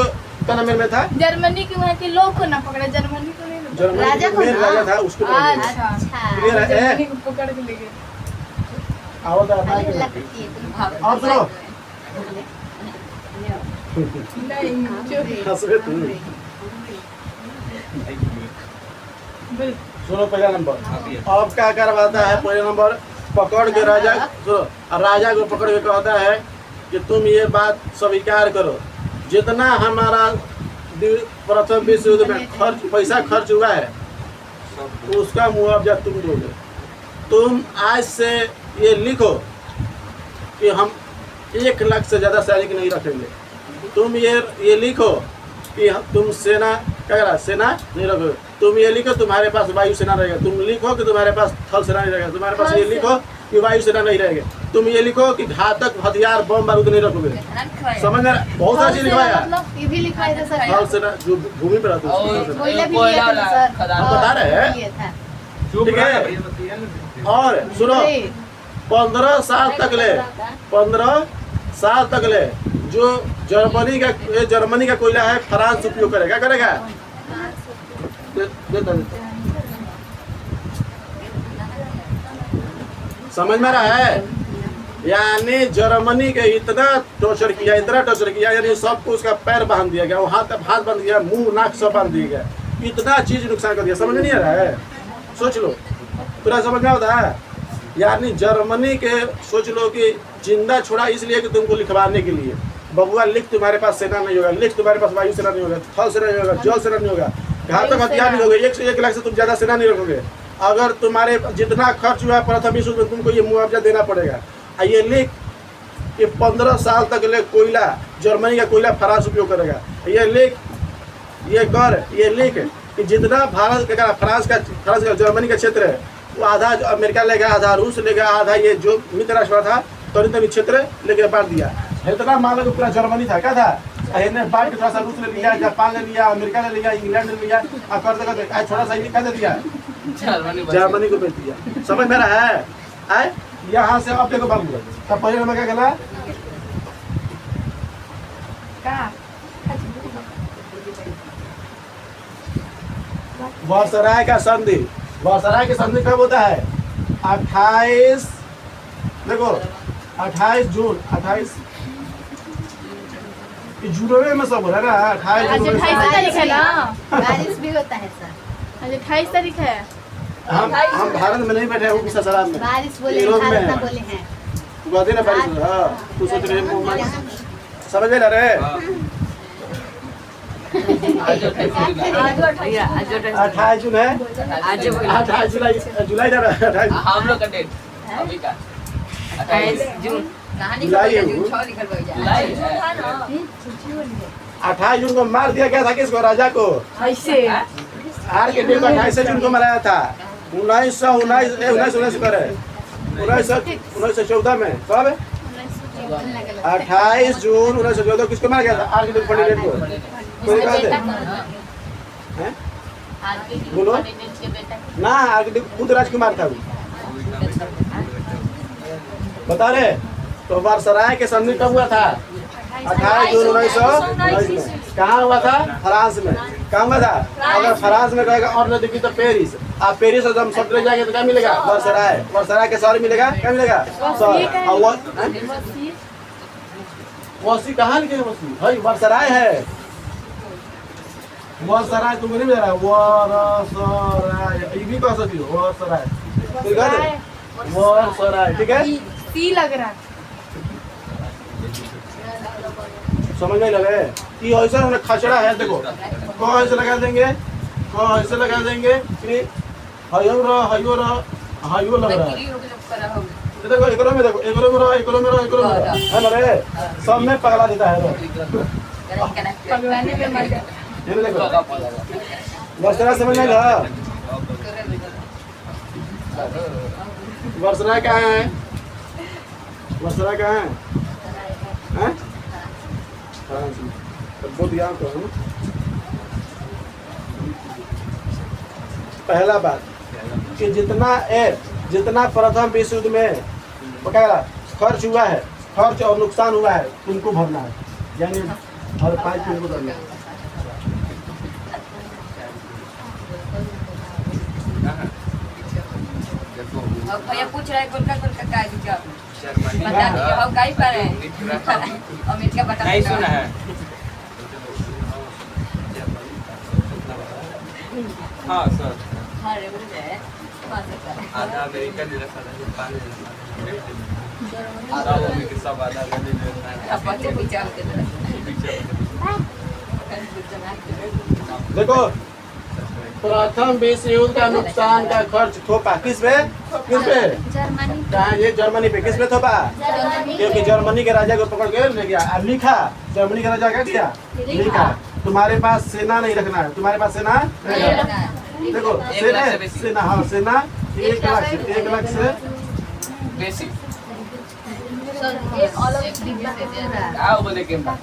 का नंबर में था, जर्मनी के वहाँ के लोग को ना पकड़ा, जर्मनी को नहीं पकड़ा। जर्मनी राजा का को मेन ना? राजा था, उसको पकड़ लिया। अच्छा क्लियर है, जर्मनी को पकड़ के ले गए। आओ तो अरे लगती है तुम। और सुनो, नहीं चुप। हंसबे तू, बोल। सुनो पहला नंबर, अब क्या करवाता है, पहले नंबर पकड़ के राजा, सुनो, राजा को पकड़ के कहता है कि तुम ये बात स्वीकार करो, जितना हमारा प्रथम विश्व युद्ध में पैसा खर्च हुआ है, उसका मुआवजा तुम दोगे। तुम आज से ये लिखो कि हम 1 लाख से ज़्यादा सैनिक नहीं रखेंगे। तुम ये लिखो कि तुम सेना क्या करा सेना नहीं रखोगे। तुम ये लिखो तुम्हारे पास वायुसेना रहेगा। तुम लिखो कि तुम्हारे पास थल सेना नहीं रहेगा। तुम्हारे पास ये लिखो कि वायुसेना नहीं रहेगा। तुम ये लिखो कि घातक हथियार बम बारूद नहीं रखोगे। समझ में बहुत सारी चीज लिखवाया। मतलब ये भी लिखवाया था सर। थल सेना जो भूमि पर रहती है कोयला भी लिया था सर। हम बता रहे हैं। ये था। ठीक है। और सुनो 15 साल तक ले जो जर्मनी का कोयला है फ्रांस उपयोग करेगा करेगा। समझ में रहा है। यानी जर्मनी के इतना टॉर्चर किया यानी सबको उसका पैर बांध दिया गया, हाथ बांध दिया, मुंह नाक सब बांध दिया गया। इतना चीज नुकसान कर दिया। समझ में नहीं आ रहा है। सोच लो पूरा समझ में आता है। यानी जर्मनी के सोच लो कि जिंदा छोड़ा इसलिए कि तुमको लिखवाने के लिए। बबुआ लिख तुम्हारे पास सेना नहीं होगा, लिख तुम्हारे पास वायु सेना नहीं होगा, थल सेना नहीं होगा, जल सेना नहीं होगा, घातक हथियार नहीं होगा। 1 से 1 लाख से तुम ज्यादा सेना नहीं रखोगे। अगर तुम्हारे जितना खर्च हुआ प्रथम विश्व में तुमको ये मुआवजा देना पड़ेगा। ये लिख कि 15 साल तक ले कोयला जर्मनी का कोयला फ्रांस उपयोग करेगा। ये लिख ये लिख कि जितना फ्रांस का जर्मनी का क्षेत्र है वो आधा अमेरिका लेगा, आधा रूस लेगा, आधा ये जो मित्र राष्ट्र था तनी क्षेत्र लेके बांट दिया। इतना मान लो पूरा जर्मनी था क्या था। बांट के थोड़ा सा रूस ले लिया, जापान ले लिया, अमेरिका ले लिया, इंग्लैंड ले लिया और कर छोटा सा क्या दे दिया जर्मनी को बेच दिया। समझ में रहा है। यहाँ से अब देखो बाबू तब पहले नंबर क्या कहला वर्सराय का संधि। वर्सराय की संधि कब होता है 28 देखो 28 जून 28 जुड़वे में सब हो रहा है ना। 28 जून 28 तारीख है ना। बारिश भी होता है सर। आज 28 तारीख है। हम भारत में नहीं बैठे हैं ससुराल में। बारिश बोले भारत ना बोले हैं। बात है ना बारिश। हाँ तू सोच रहे समझ में ला रहे। 28 जून है। 28 जुलाई जा रहा है। हम लोग का डेट अभी का 28 जून जुलाई है। जुलाई 28 जून को मार दिया गया था किसको राजा को। ऐसे आर के डेट को 28 जून को मराया था 1914 में। कब 28 जून 1914 किसको मारा गया था आर के डेट पंडित को। कोई बात है बोलो ना। आर के डेट बुद्ध राजकुमार था बता रहे। तो वर्सराय के संधि कब हुआ था 28 जून 1919 में। कहाँ हुआ था फ्रांस में। कहाँ हुआ था। अगर फ्रांस में रहेगा और नजदीकी तो पेरिस। आप पेरिस से हम सब जाएंगे तो क्या मिलेगा वर्सराय। वर्सराय के शहर मिलेगा क्या मिलेगा शहर। वसी कहाँ लिखे वसी भाई वर्सराय है। वर्सराय तुमको नहीं मिल रहा है। वर्सराय ये भी कह सकती हो वर्सराय। वर्सराय ठीक है। सी लग रहा है। समझ में लगे कि ऐसा हमने खचड़ा है। देखो को ऐसे लगा देंगे को ऐसे लगा देंगे फिर हयो लग रहा है। देखो एकरो में है ना रे सब में पगला देता है। पगलाने में मजा। ये देखो वर्सराय समझ में लगा। वर्सराय कहाँ है। वर्सराय कहाँ है हैं। बहुत याद करो। पहला बात कि जितना प्रथम विश्व युद्ध में खर्च हुआ है खर्च और नुकसान हुआ है तुमको भरना है। यानी और 5 तुमको भरना है। भैया पूछ रहा है कोलका का जॉब बता दीजिए। हम कहीं पर हैं अमेरिका बता नहीं सुना है। हाँ सर हाँ रे बोल है आधा अमेरिका ले रखा था जापान ले रखा आधा अमेरिका सब आधा ले रखा अब बच्चे पीछे आते हैं देखो प्रथम विश्व युद्ध का नुकसान का खर्च थोपा किस पे? जर्मनी कहाँ? ये जर्मनी पे। किस पे थोपा? क्योंकि जर्मनी के राजा को पकड़ के ले गया। अब लिखा जर्मनी का राजा क्या किया? लिखा। तुम्हारे पास सेना नहीं रखना है। तुम्हारे पास सेना नहीं रखना है। देखो सेना हाँ सेना 1 लाख से बेसी ऑल ऑफ डिब्बा के पूरा आओ बोले के बात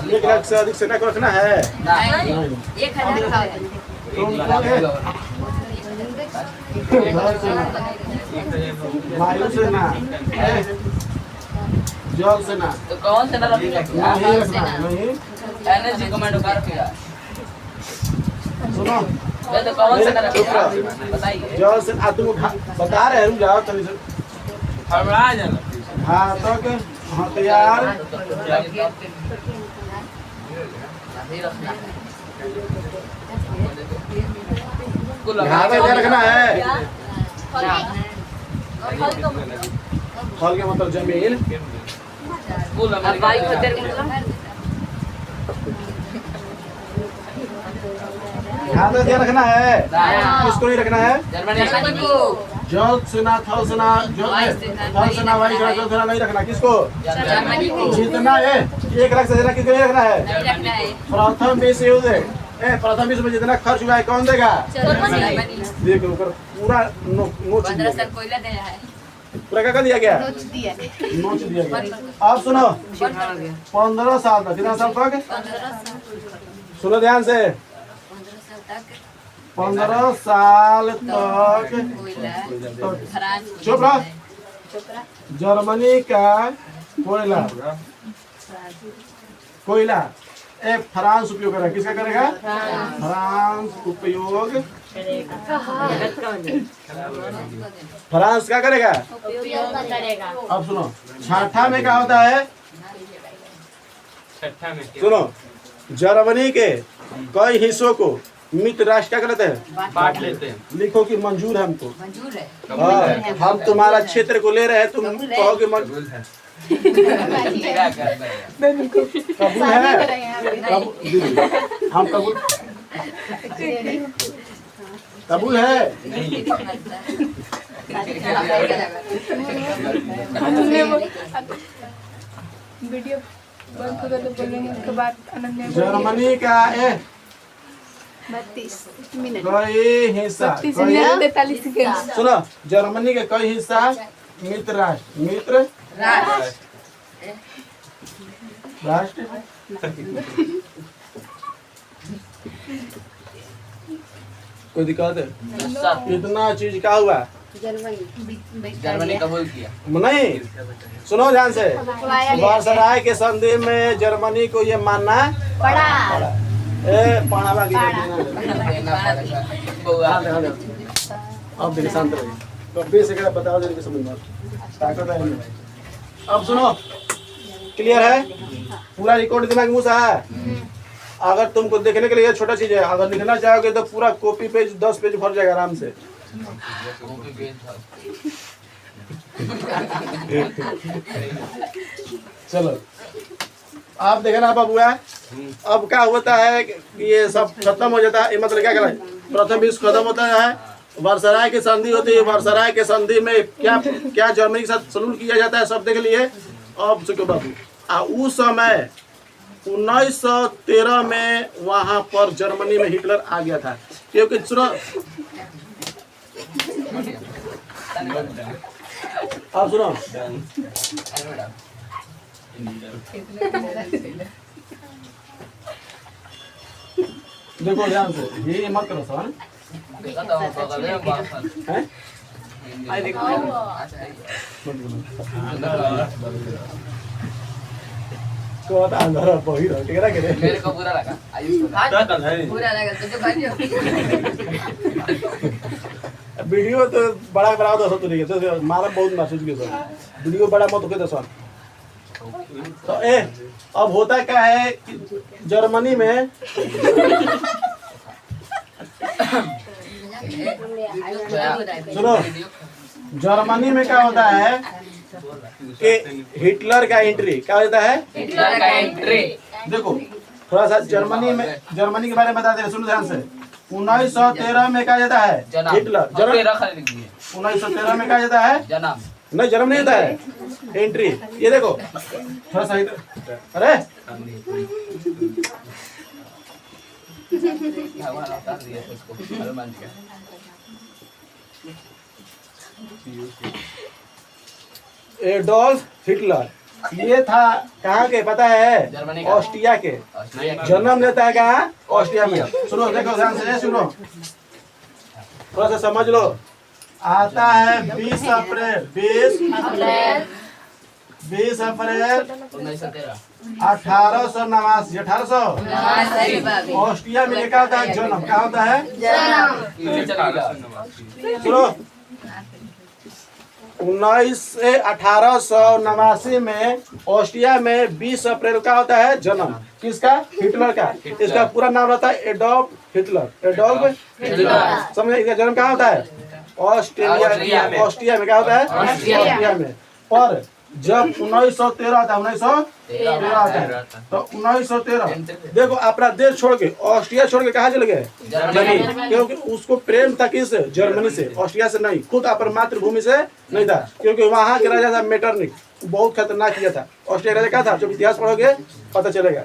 1 लाख से अधिक सेना को रखना है। नहीं 1000 खाओ वायु सेना जल सेना तो कौन से ना रखेगा नहीं रखना नहीं। एनर्जी कमांडो कर रखेगा सुनो ये तो कौन से ना रखेगा बताइए जल सेना तुम बता रहे हैं जाओ तभी से हड़बड़ा जाना हाँ तो के हाँ तैयार नहीं रखना है यहाँ पे क्या रखना है? फल के मतलब जमीन फुल अमेरिका यहाँ पे क्या रखना है? किसको नहीं रखना है? जर्मनी को जल सेना थल सेना थल सेना वायु सेना जल सेना नहीं रखना। किसको? जर्मनी को जितना है 1 लाख से ज्यादा किसको नहीं रखना है? नहीं रखना है प्रथम विश्व युद्ध प्रथम विश्व में जितना खर्च हुआ है कौन देगा? जर्मनी देखो ऊपर पूरा नोच 15 साल कोयला दे रहा है पूरा क्या कर दिया गया? नोच दिया नोच दिया गया। अब सुनो 15 साल तक कितना साल तक? 15 साल सुनो ध्यान से 15 साल तक कोयला फ्रांस चुप रहो। जर्मनी का कोयला फ्रांस उपयोग करेगा। किसका करेगा? फ्रांस उपयोग फ्रांस क्या करेगा? अब सुनो छठा में क्या होता है? सुनो जर्मनी के कई हिस्सों को मित्र राष्ट्र क्या करते हैं? बांट लेते हैं लिखो कि मंजूर है हमको। मंजूर है हाँ, हम तुम्हारा क्षेत्र को ले रहे हैं। तुम कहोगे मंजूर है। क्या करता है कबूल है? हम कबूल कबूल है। वीडियो बंद हो गया तो बोलेंगे उसके बाद अनन्या जर्मनी का 32 मिनट कई हिस्सा 43 सेकंड सुनो जर्मनी के कई हिस्सा मित्र राष्ट्र कोई दिक्कत है? इतना चीज क्या हुआ? जर्मनी कबूल किया नहीं सुनो ध्यान से वर्सराय के संधि में जर्मनी को ये मानना पड़ा पढ़ावा की अब देखिए शांत रहिए तो 20 सेकंड बताओ जल्दी समझ में ताकत है नहीं। अब सुनो क्लियर है? पूरा रिकॉर्ड दिमाग मुँह से है। अगर तुमको देखने के लिए छोटा चीज है, अगर लिखना चाहोगे तो पूरा कॉपी पेज 10 पेज भर जाएगा आराम से। चलो आप देखना बबुआ अब क्या होता है कि ये सब खत्म हो जाता है। मतलब क्या करें? प्रथम विश्व खत्म होता है, वर्सराय की संधि होती है। वर्सराय के संधि में क्या क्या जर्मनी के साथ सलूल किया जाता है सब देख लिए। अब सुनो बाबू उस समय 1913 में वहां पर जर्मनी में हिटलर आ गया था। क्योंकि सुनो अब सुनो देखो ध्यान से ये मत करो सर हैं? को अंदर बही रहो ठीक है ना? मेरे को बुरा लगा आयुष को पूरा लगा तो भाइयों वीडियो तो बड़ा बड़ा दसो तो नहीं है तो मारा बहुत मैसेज के सर वीडियो बड़ा मत के दसो। तो अब होता क्या है कि जर्मनी में सुनो जर्मनी में क्या होता है कि हिटलर का एंट्री क्या होता है? हिटलर का एंट्री। देखो थोड़ा सा जर्मनी के बारे में बता दे, सुनो ध्यान से। 1913 में क्या जाता है? जन्म। हिटलर और 13 खाली लिख दिए। 1913 में क्या जाता है? जन्म। नहीं जन्म नहीं होता है, एंट्री। ये देखो थोड़ा सा अरे भगवान अवतार दिए थे उसको हनुमान जी का। एडोल्फ हिटलर ये था कहाँ के पता है? जर्मनी का। ऑस्ट्रिया के। ऑस्ट्रिया का। जन्म लेता है कहाँ? ऑस्ट्रिया में। सुनो देखो ध्यान से सुनो, थोड़ा सा समझ लो। आता है 20 अप्रैल 1913। 1889 1800 ऑस्ट्रिया में लिखा होता है जन्म। क्या होता है? सुनो 1889 में ऑस्ट्रिया में 20 अप्रैल का होता है जन्म। किसका? हिटलर का। इसका पूरा नाम रहता है एडोल्फ हिटलर। Adolf Hitler. समझे? इसका जन्म कहाँ होता है? ऑस्ट्रिया में। ऑस्ट्रिया में क्या होता है? ऑस्ट्रिया में। पर जब 1913 आता है 1913 आता है तो 1913 देखो अपना देश छोड़ के ऑस्ट्रिया छोड़ के कहाँ चले गए? जर्मनी। क्योंकि उसको प्रेम था किस? जर्मनी से, ऑस्ट्रिया से नहीं। खुद अपनी मातृभूमि से नहीं था, क्योंकि वहाँ के राजा था मेटरनिक, बहुत खतरनाक किया था। ऑस्ट्रिया राजा क्या था? जब इतिहास पढ़ोगे पता चलेगा।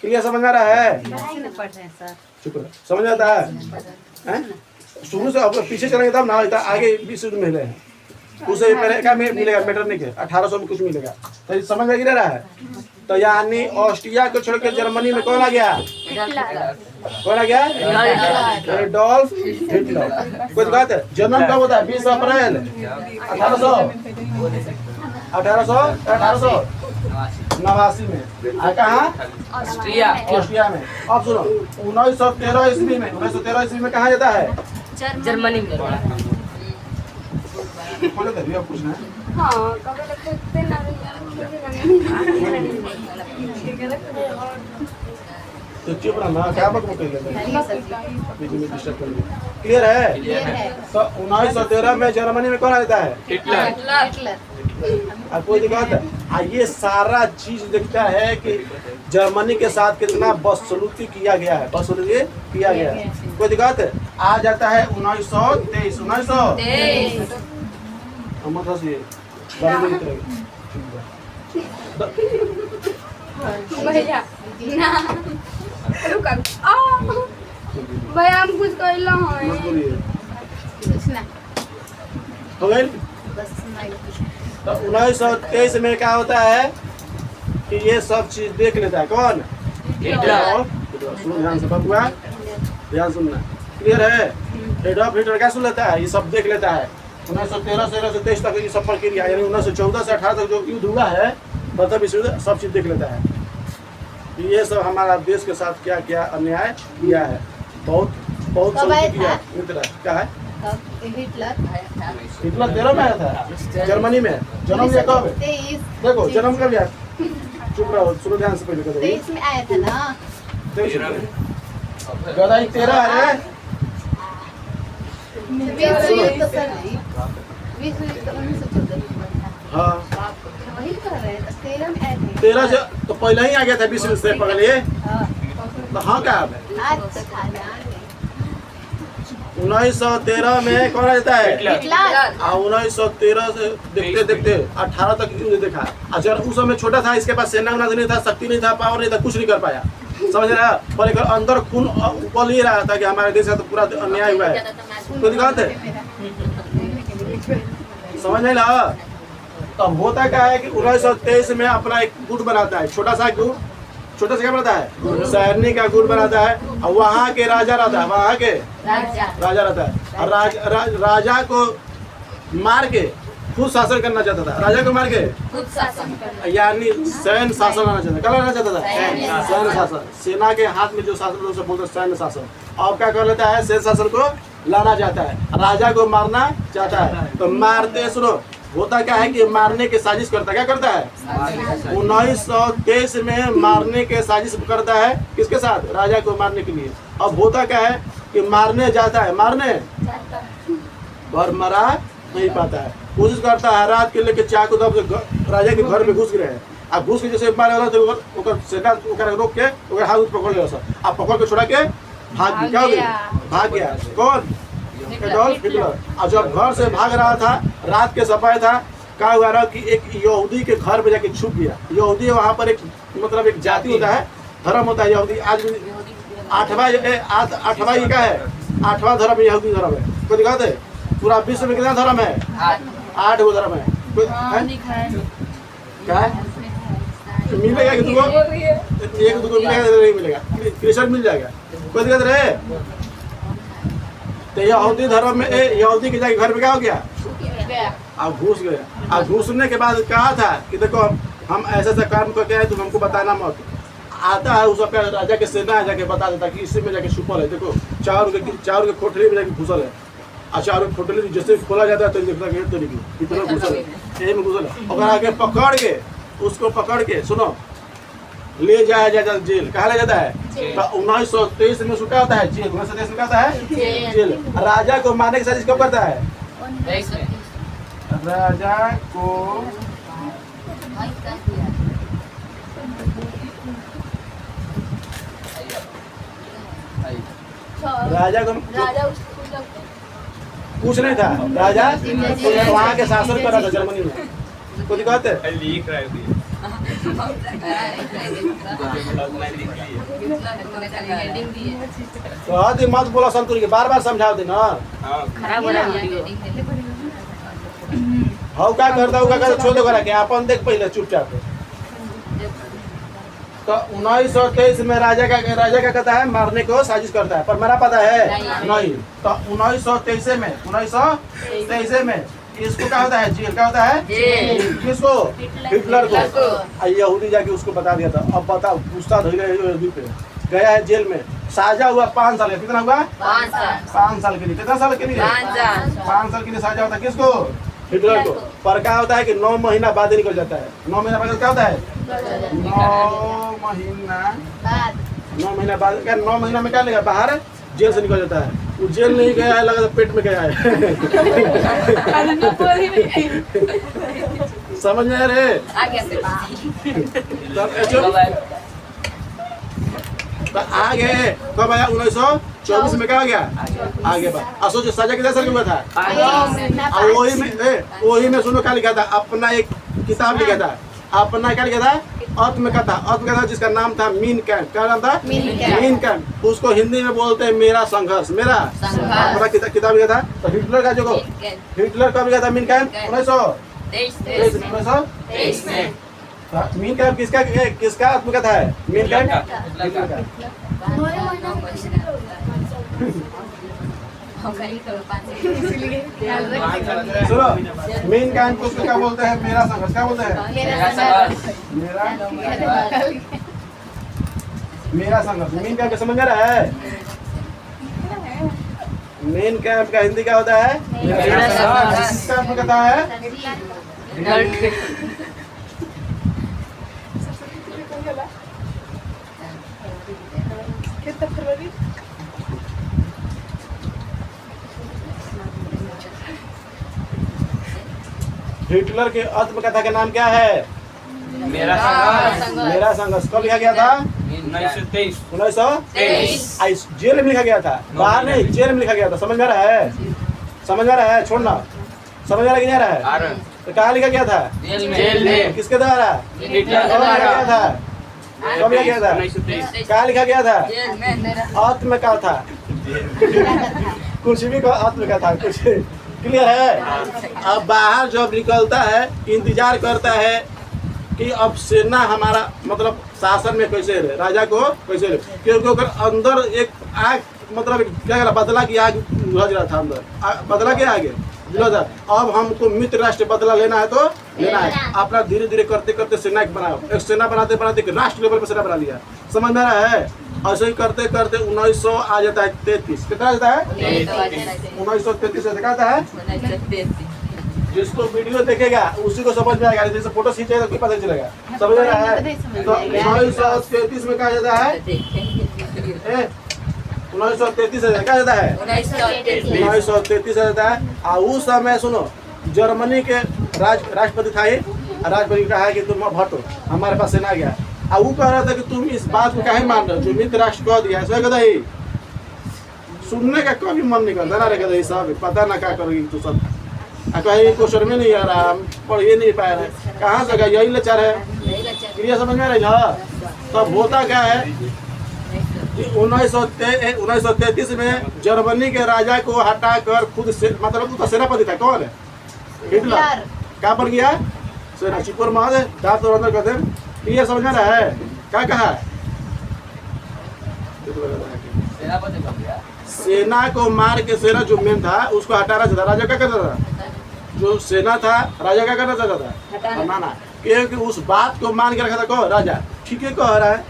क्लियर समझ आ रहा है? चुप रहो, समझ आता है? शुरू से अब पीछे चलेंगे तब ना होता, आगे 20 मिले हैं। उसे भी पहले क्या मिलेगा? मेटरनिक है 1800 में कुछ मिलेगा। तो समझ में गिर रहा है? तो यानी ऑस्ट्रिया को छोड़ के जर्मनी में कौन आ गया? कौन आ गया? Adolf Hitler. कुछ बात है? जन्म कब होता है? 20 अप्रैल 1889 में। कहाँ? ऑस्ट्रिया में। अब सुनो 1913 ईस्वी में 1913 ईस्वी में कहाँ जाता है? जर्मनी में। बोलो तो भी अब पूछना है। तो चुप रहना, क्या बकबक कर क्लियर है? तो 1913 में जर्मनी में कौन आता है? हिटलर। और कोई दिक्कत है? ये सारा चीज दिखता है कि जर्मनी के साथ कितना बदसलूकी किया गया है, बदसलूकी किया गया है। कोई दिक्कत है? आ जाता है 1923 1923 मत हंसिए, भैया हम कुछ कहला है। हो गई? तो 1923 में क्या होता है कि ये सब चीज देख लेता है कौन? हिटलर। सुनो ध्यान से बबुआ, ध्यान सुनना। क्लियर है? एडोल्फ हिटलर क्या सुन लेता है? ये सब देख लेता है। 1913 से 1923 तक ये सब प्रक्रिया, यानी 1914 से 18 तक जो युद्ध हुआ है, मतलब इस सब चीज देख लेता है। ये सब हमारा देश के साथ क्या क्या अन्याय किया है, बहुत बहुत किया। क्या है? हिटलर हिटलर 13 में आया था जर्मनी में। जन्म लिया कब? देखो जन्म कब लिया? चुप रहो, सुनो ध्यान से पहले। 23 में आया था ना? 13 है। 1914 हाँ वही कर रहे हैं। 13 में आए थे। 13 से तो पहले ही आ गया था 20 से पहले। तो हाँ क्या है? 1913 में कौन आ जाता है? हिटलर। 1913 से देखते देखते 18 तक युद्ध देखा। अच्छा उस समय छोटा था, इसके पास सेना उना नहीं था, शक्ति नहीं था, पावर नहीं था, कुछ नहीं कर पाया। समझ रहा? पर एक अंदर खून उबल ही रहा था कि हमारे देश का तो पूरा अन्याय हुआ है। तो दिक्कत है, समझ नहीं लगा? तब होता क्या है कि 1923 में अपना एक गुट बनाता है, छोटा सा गुट। छोटा सा क्या बनाता है? सैनिक का गुट बनाता है। और वहाँ के राजा रहता है, वहाँ के राजा रहता है। और राजा को मार के खुद शासन करना चाहता था। राजा को मार के खुद शासन करना। यानी सैन्य शासन लाना चाहता था। क्या लाना चाहता था? सैन्य शासन। सेना के हाथ में जो शासन उसे बोलते सैन्य शासन। अब क्या कर लेता है? सैन्य शासन को लाना चाहता है, राजा को मारना चाहता है। तो मारते, सुनो होता क्या है कि मारने की साजिश करता। क्या करता है? 1923 में मारने के साजिश करता है। किसके साथ? राजा को मारने के लिए। अब होता क्या है कि मारने जाता है, मारने और मरा नहीं पाता है, कोशिश करता है रात के लेके चाकू दब से राजा के घर में घुस गए हैं। अब घुस के जैसे मारे वाला तो ओकर सेना ओकर रोक के ओकर हाथ पकड़ लिया सब, अब पकड़ के छोड़ा के भाग क्या हो गया, भाग गया। कौन? Adolf Hitler. और जब घर से भाग रहा था, रात के समय था, क्या हुआ ना कि एक यहूदी के घर में जाके छुप गया। यहूदी वहाँ पर एक मतलब एक जाति होता है, धर्म होता है यहूदी। आज भी आठवां ये क्या है, 8वां धर्म यहूदी धर्म है। कोई दिखाते पूरा विश्व में कितना धर्म है? 8 गो धर्म है। क्या मिलेगा कि तुमको एक दो मिलेगा, नहीं मिलेगा, क्रिश्चियन मिल जाएगा, कोई दिक्कत रहे। तो यहूदी धर्म में यहूदी के जाके घर में क्या हो गया, अब घुस गया। अब घुसने के बाद कहा था कि देखो हम ऐसा काम करके आए, तुम हमको बताना मत। आता है उसका राजा के सेना जाके बता देता कि इसी में जाके छुपल है। देखो चार के कोठरी में जाके घुसल है, और चार के कोठरी जैसे खोला जाता है तो देखता है कितना घुसल है, यही में घुसल है। और आगे पकड़ के उसको पकड़ के सुनो ले जाया जाता है जेल। कहा ले जाता है? तो 1923 में छुटा होता है जेल। 1923 में क्या होता है? जेल। राजा को मारने की साजिश कब करता है? राजा को कुछ नहीं था, राजा वहाँ के शासन कर रहा था जर्मनी में। कुछ कहते तो मत बोला संतुल के, बार बार समझाओ दी ना। हाँ क्या करता होगा, छोड़ दो करा के अपन देख पहले चुपचाप। तो 1923 में राजा का कहता है मारने को साजिश करता है, पर मेरा पता है नहीं। तो 1923 में इसको क्या होता है? जेल। क्या होता है? किसको? हिटलर को। यहूदी जाके उसको बता दिया था। अब बताओ गुस्सा धोई पे गया है जेल में, साजा हुआ 5 साल। कितना हुआ? 5 साल के लिए। कितना साल के लिए? 5 साल के लिए साजा होता है। किसको? हिटलर को। पर क्या होता है कि 9 महीना बाद निकल जाता है। 9 महीना बाद क्या होता है? 9 महीना बाद क्या? 9 महीना में क्या लेगा? बाहर जेल से निकल जाता है। वो जेल नहीं गया है, लगा पेट में गया है। समझ में आ रहे? तो आगे कब आया? 1924 में क्या हो गया? आगे बात। सोचो सजा कितना साल हुआ था? और वही में सुनो क्या लिखा था? अपना एक किताब लिखा था, अपना क्या लिखा था? आत्मकथा, जिसका नाम था मीन कैंप। क्या नाम था? Mean camp. उसको हिंदी में बोलते हैं मेरा संघर्ष। मेरा अपना किताब लिखा था। तो हिटलर का जो हिटलर कब लिखा था मीन कैंप? 1923 में। मीन कैंप किसका आत्मकथा है? मीन कैंप सुनो, मीन कैंप को क्या बोलते हैं? मेरा संघर्ष। क्या बोलते हैं? मेरा संघर्ष। मीन कैंप समझ में रहा है? मीन कैंप का हिंदी क्या होता है? मेरा संघर्ष। किसका आत्मकथा है? हिटलर के आत्मकथा का नाम क्या है? मेरा संघर्ष। कब लिखा गया था? 1923। जेल में लिखा गया था, बाहर नहीं, जेल में लिखा गया था। समझ में आ रहा है? समझ में आ रहा है? छोड़ना। समझ आ रहा कि नहीं आ रहा है? तो कहाँ लिखा गया था? जेल में। किसके द्वारा? हिटलर द्वारा लिखा गया था। कब लिखा गया था? कहाँ लिखा गया था? आत्मकथा। कुछ भी का आत्मकथा। कुछ क्लियर है? अब बाहर जब निकलता है इंतजार करता है कि अब सेना हमारा मतलब शासन में कैसे रहे, राजा को कैसे रहे, क्योंकि अंदर एक आग मतलब क्या बदला की आग उलझ रहा था अंदर। बदला के आगे अब हमको मित्र राष्ट्र बदला लेना है तो लेना है। अपना धीरे धीरे करते करते सेना बनाओ। एक सेना बनाते बनाते एक राष्ट्र लेवल पर सेना बना लिया। समझ में आ रहा है? ऐसे ही करते करते 1900 आ जाता है 33। कितना आ जाता है? 1933 क्या आता है? जिसको वीडियो देखेगा उसी को समझ में आएगा, जैसे फोटो खींचेगा तो कोई पता चलेगा। समझ में आ रहा है? तो 1933 में क्या जाता है? 1933 क्या जाता है? 1933 जाता है। और उस समय सुनो जर्मनी के राष्ट्रपति था ये, राष्ट्रपति कहा है कि तुम अब हटो, हमारे पास सेना गया। अब वो कह रहा था कि तुम इस बात को काहे मान रहे हो, जो मित्र राष्ट्र कह दिया है सो कहता ही सुनने का कभी मन नहीं करता ना रे, कहता सब पता ना क्या करोगी तू सब, कहीं क्वेश्चन में नहीं आ रहा, हम पढ़ ये नहीं पाए रहे, कहाँ से यही लचार है, क्रिया समझ में रही है। तब होता क्या है, 1933 में जर्मनी के राजा को हटाकर खुद से, मतलब तो सेनापति था कौन है, हिटलर, क्या बन गया सेना चिपुर महाद है, दांत और अंदर कहते क्लियर समझ में रहा है, क्या कहा है सेना को मार के सेना जो मेन था उसको हटाना चाहता, राजा क्या करता था, जो सेना था राजा क्या करना चाहता था, हटाना, क्योंकि उस बात को मान के रखा था कौन, राजा। ठीक है कह रहा है,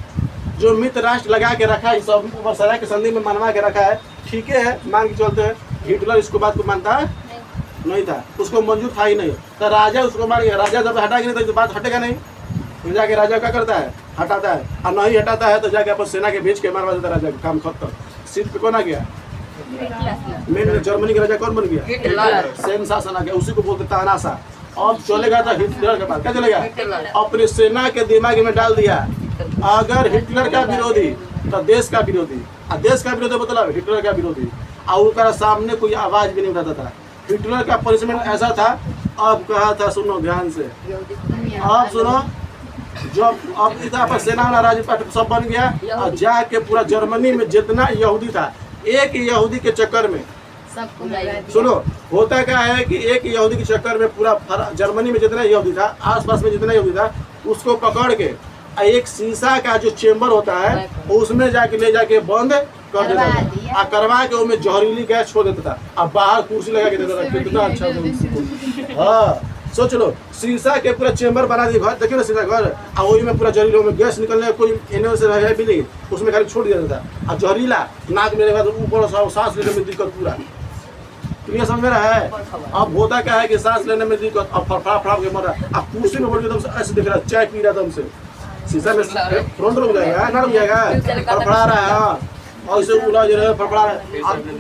जो मित्र राष्ट्र लगा के रखा है, सब वर्साय के संधि में मनवा के रखा है, ठीक है मान के चलते हैं। हिटलर इसको बात को मानता नहीं था, उसको मंजूर था ही नहीं, तो राजा उसको मान गया, राजा जब हटाएगा नहीं तो बात हटेगा नहीं, तो जाके राजा क्या करता है, हटाता है, और नहीं हटाता है तो जाके अपन सेना के भेज के मारवा देता राजा, काम खत्म। सीट पे कौन आ गया, मेन जर्मनी का राजा कौन बन गया, हिटलर, सेन शासन आ गया, उसी को बोलते तानाशाह। अब चलेगा था हिटलर के पास, क्या चलेगा, अपनी सेना के दिमाग में डाल दिया, अगर हिटलर का विरोधी तो देश का विरोधी, और देश का विरोधी मतलब हिटलर का विरोधी, और उसका सामने कोई आवाज भी नहीं उठाता था। हिटलर का पनिशमेंट ऐसा था, अब कहा था सुनो ध्यान से, अब सुनो, जब अब इतना पर सेना वाला राजपाट सब बन गया, और जाके पूरा जर्मनी में जितना यहूदी था, एक यहूदी के चक्कर में सुनो, होता क्या है कि एक यहूदी के चक्कर में पूरा जर्मनी में जितना यहूदी था, आसपास में जितना यहूदी था, उसको पकड़ के एक शीशा का जो चेम्बर होता है उसमें जाके ले जाके बंद कर देता था, और करवा के उसमें जहरीली गैस छोड़ देता था, अब बाहर कुर्सी लगा के देता था। कितना अच्छा, हाँ सोच लो, शीशा के पूरा चेम्बर बना दिए, घर देखिए ना शीशा घर, और वही में पूरा जहरीला में गैस निकलने का कोई एने से है भी नहीं, उसमें खाली छोड़ दिया जाता, और जहरीला नाक में लगा तो ऊपर सांस लेने में दिक्कत पूरा, क्लियर समझ में रहा है। अब होता क्या है कि सांस लेने में दिक्कत, अब फड़फड़ा के मर रहा, अब कुर्सी में बैठ के ऐसे दिख रहा है, चाय पी रहा था हमसे, शीशा में फ्रंट रुक जाएगा ना, रुक जाएगा, फड़फड़ा रहा है, हाँ और इसे उला जो है फड़फड़ा रहा है,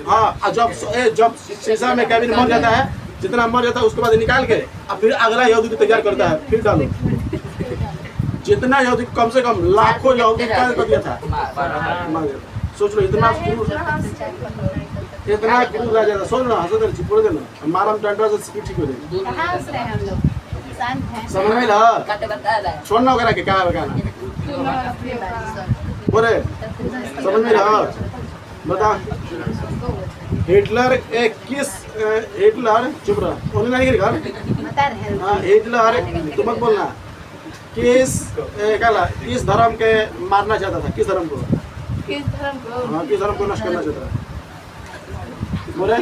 हाँ जब शीशा में कैबिन मर जाता है, जितना मर जाता है उसके बाद निकाल के अब फिर अगला यहूदी को तैयार करता है, फिर डालो, जितना यहूदी कम से कम लाखों यहूदी तैयार कर दिया था, सोच लो इतना क्रूर राजा था, सोच लो हंसते चिपड़ देना, हमारा डंडा से स्पीड ठीक हो जाएगी, समझ में ला, छोड़ना वगैरह के क्या लगाना, बोले समझ में ला, बता हिटलर हिटलर चुप रहा, उन्हें नहीं घर, हाँ हिटलर तुम मत बोलना, किस धर्म के मारना चाहता था, किस धर्म को, हाँ किस धर्म को नष्ट करना चाहता था, बोले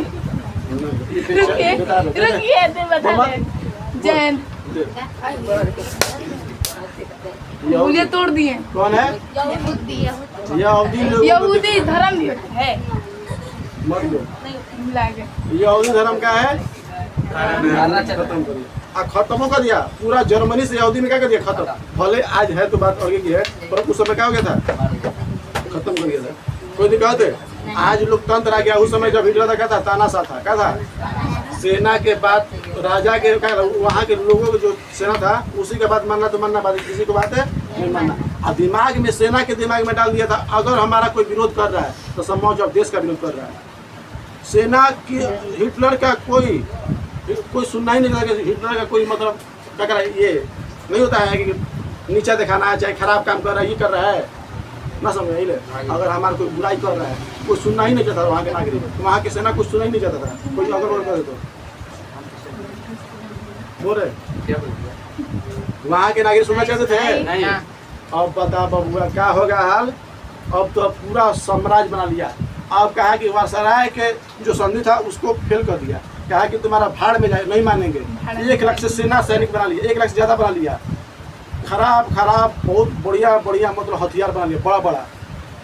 जैन बोलिए तोड़ दिए, कौन है, यहूदी धर्म भी है, यहूदी धर्म का है, खत्म करिए, खत्म कर दिया पूरा जर्मनी से यहूदी में क्या कर दिया खत्म, भले आज है तो बात और की है, पर उस समय क्या हो गया था, खत्म कर दिया था, कोई दिक्कत है। आज लोकतंत्र आ गया, उस समय जब हिटलर था क्या था, तानाशाह था, क्या था, सेना के बाद राजा के क्या, वहाँ के लोगों को जो सेना था उसी के बाद मानना तो मानना, बात किसी को बात है नहीं मानना, और दिमाग में सेना के दिमाग में डाल दिया था, अगर हमारा कोई विरोध कर रहा है तो समझो जब देश का विरोध कर रहा है, सेना की हिटलर का कोई सुनना ही नहीं था, हिटलर का कोई मतलब क्या कर रहा है, ये नहीं होता है कि नीचा दिखाना है, चाहे खराब काम कर रहा है, ये कर रहा है ना, समझ ले, अगर हमारा कोई बुराई कर रहा है कोई सुनना ही नहीं चाहता, वहाँ के नागरिक, वहाँ की सेना कुछ सुनना ही नहीं चाहता था, कोई अगर बोल करे तो बोल रहे, वहाँ के नागरिक सुनना चाहते थे, अब बता बबुआ क्या होगा हाल, अब तो पूरा साम्राज्य बना लिया, अब कहा कि वर्साय के जो संधि था उसको फेल कर दिया, कहा कि तुम्हारा भाड़ में जाए, नहीं मानेंगे, 1 लाख से सेना सैनिक बना लिया, 1 लाख से ज़्यादा बना लिया, खराब बहुत बढ़िया मतलब हथियार बना लिया, बड़ा बड़ा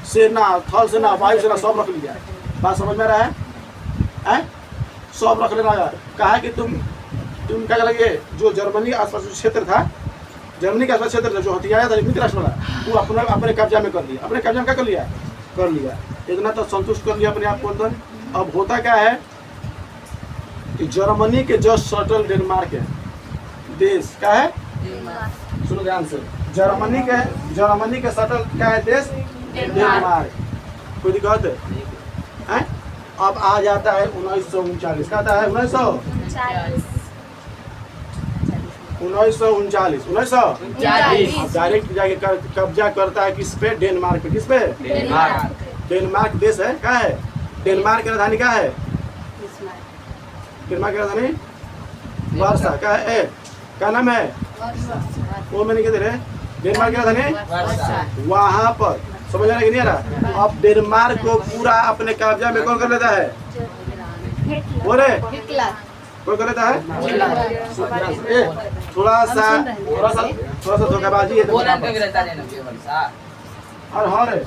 सेना, थल सेना, वायु सेना सब रख लिया, बात समझ में रहा है, सब रख लेना, कहा कि तुम क्या लगे, जो जर्मनी के आसपास क्षेत्र था, जर्मनी के आसपास क्षेत्र था जो हथियार था मित्र राष्ट्र वाला, वो अपने कब्जा में कर लिया, अपने कब्जा में क्या कर लिया, इतना तो संतुष्ट कर लिया अपने आप को अंदर। अब होता क्या है, कि जर्मनी के जस्ट सटल डेनमार्क है देश क्या है, सुनो ध्यान से, जर्मनी के सटल क्या है देश, डेनमार्क। कोई दिक्कत है? अब आ जाता है 1939, क्या आता है 1939 डायरेक्ट जाके कब्जा करता है किस पे, डेनमार्क पे। किस पे? डेनमार्क देश है, क्या है, डेनमार्क की राजधानी क्या है, डेनमार्क की राजधानी वार्सा। क्या है, क्या नाम है, वो मैंने क्या दे रहे, डेनमार्क की राजधानी वहां पर, समझ रहा है कि नहीं आ रहा? अब डेनमार्क को पूरा अपने कब्जा में कौन कर लेता है, बोले कौन कर लेता है, थोड़ा सा धोखाबाजी है। पोलैंड का भी रहता है ना वर्षा। और हाँ रे,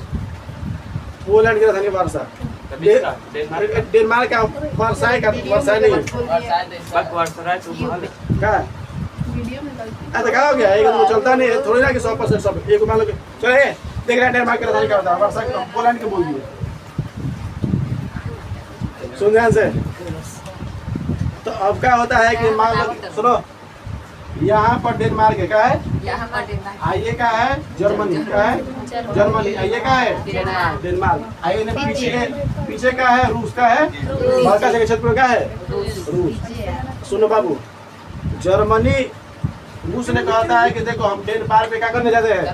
पोलैंड की राजधानी वार्सा, डेनमार्क का वर्साई नहीं क्या वीडियो में ऐसा क्या हो गया, एक तो चलता नहीं है, थोड़ी ना कि 100% सब एक मान लो कि चलो ये देख रहे हैं डेनमार्क की राजधानी क्या होता है, वर्षा पोलैंड के बोल दिए। सुन ध्यान से, तो अब क्या होता है कि मान लो, सुनो यहाँ पर डेनमार्क है, क्या है, आइए क्या है, जर्मनी, क्या है, जर्मनी, आइए क्या है, डेनमार्क, आइए ने पीछे क्या है, रूस, का है, भारत का क्षेत्र क्या है, रूस। सुनो बाबू, जर्मनी रूस ने कहता है कि देखो हम डेनमार्क पे क्या करने जाते हैं,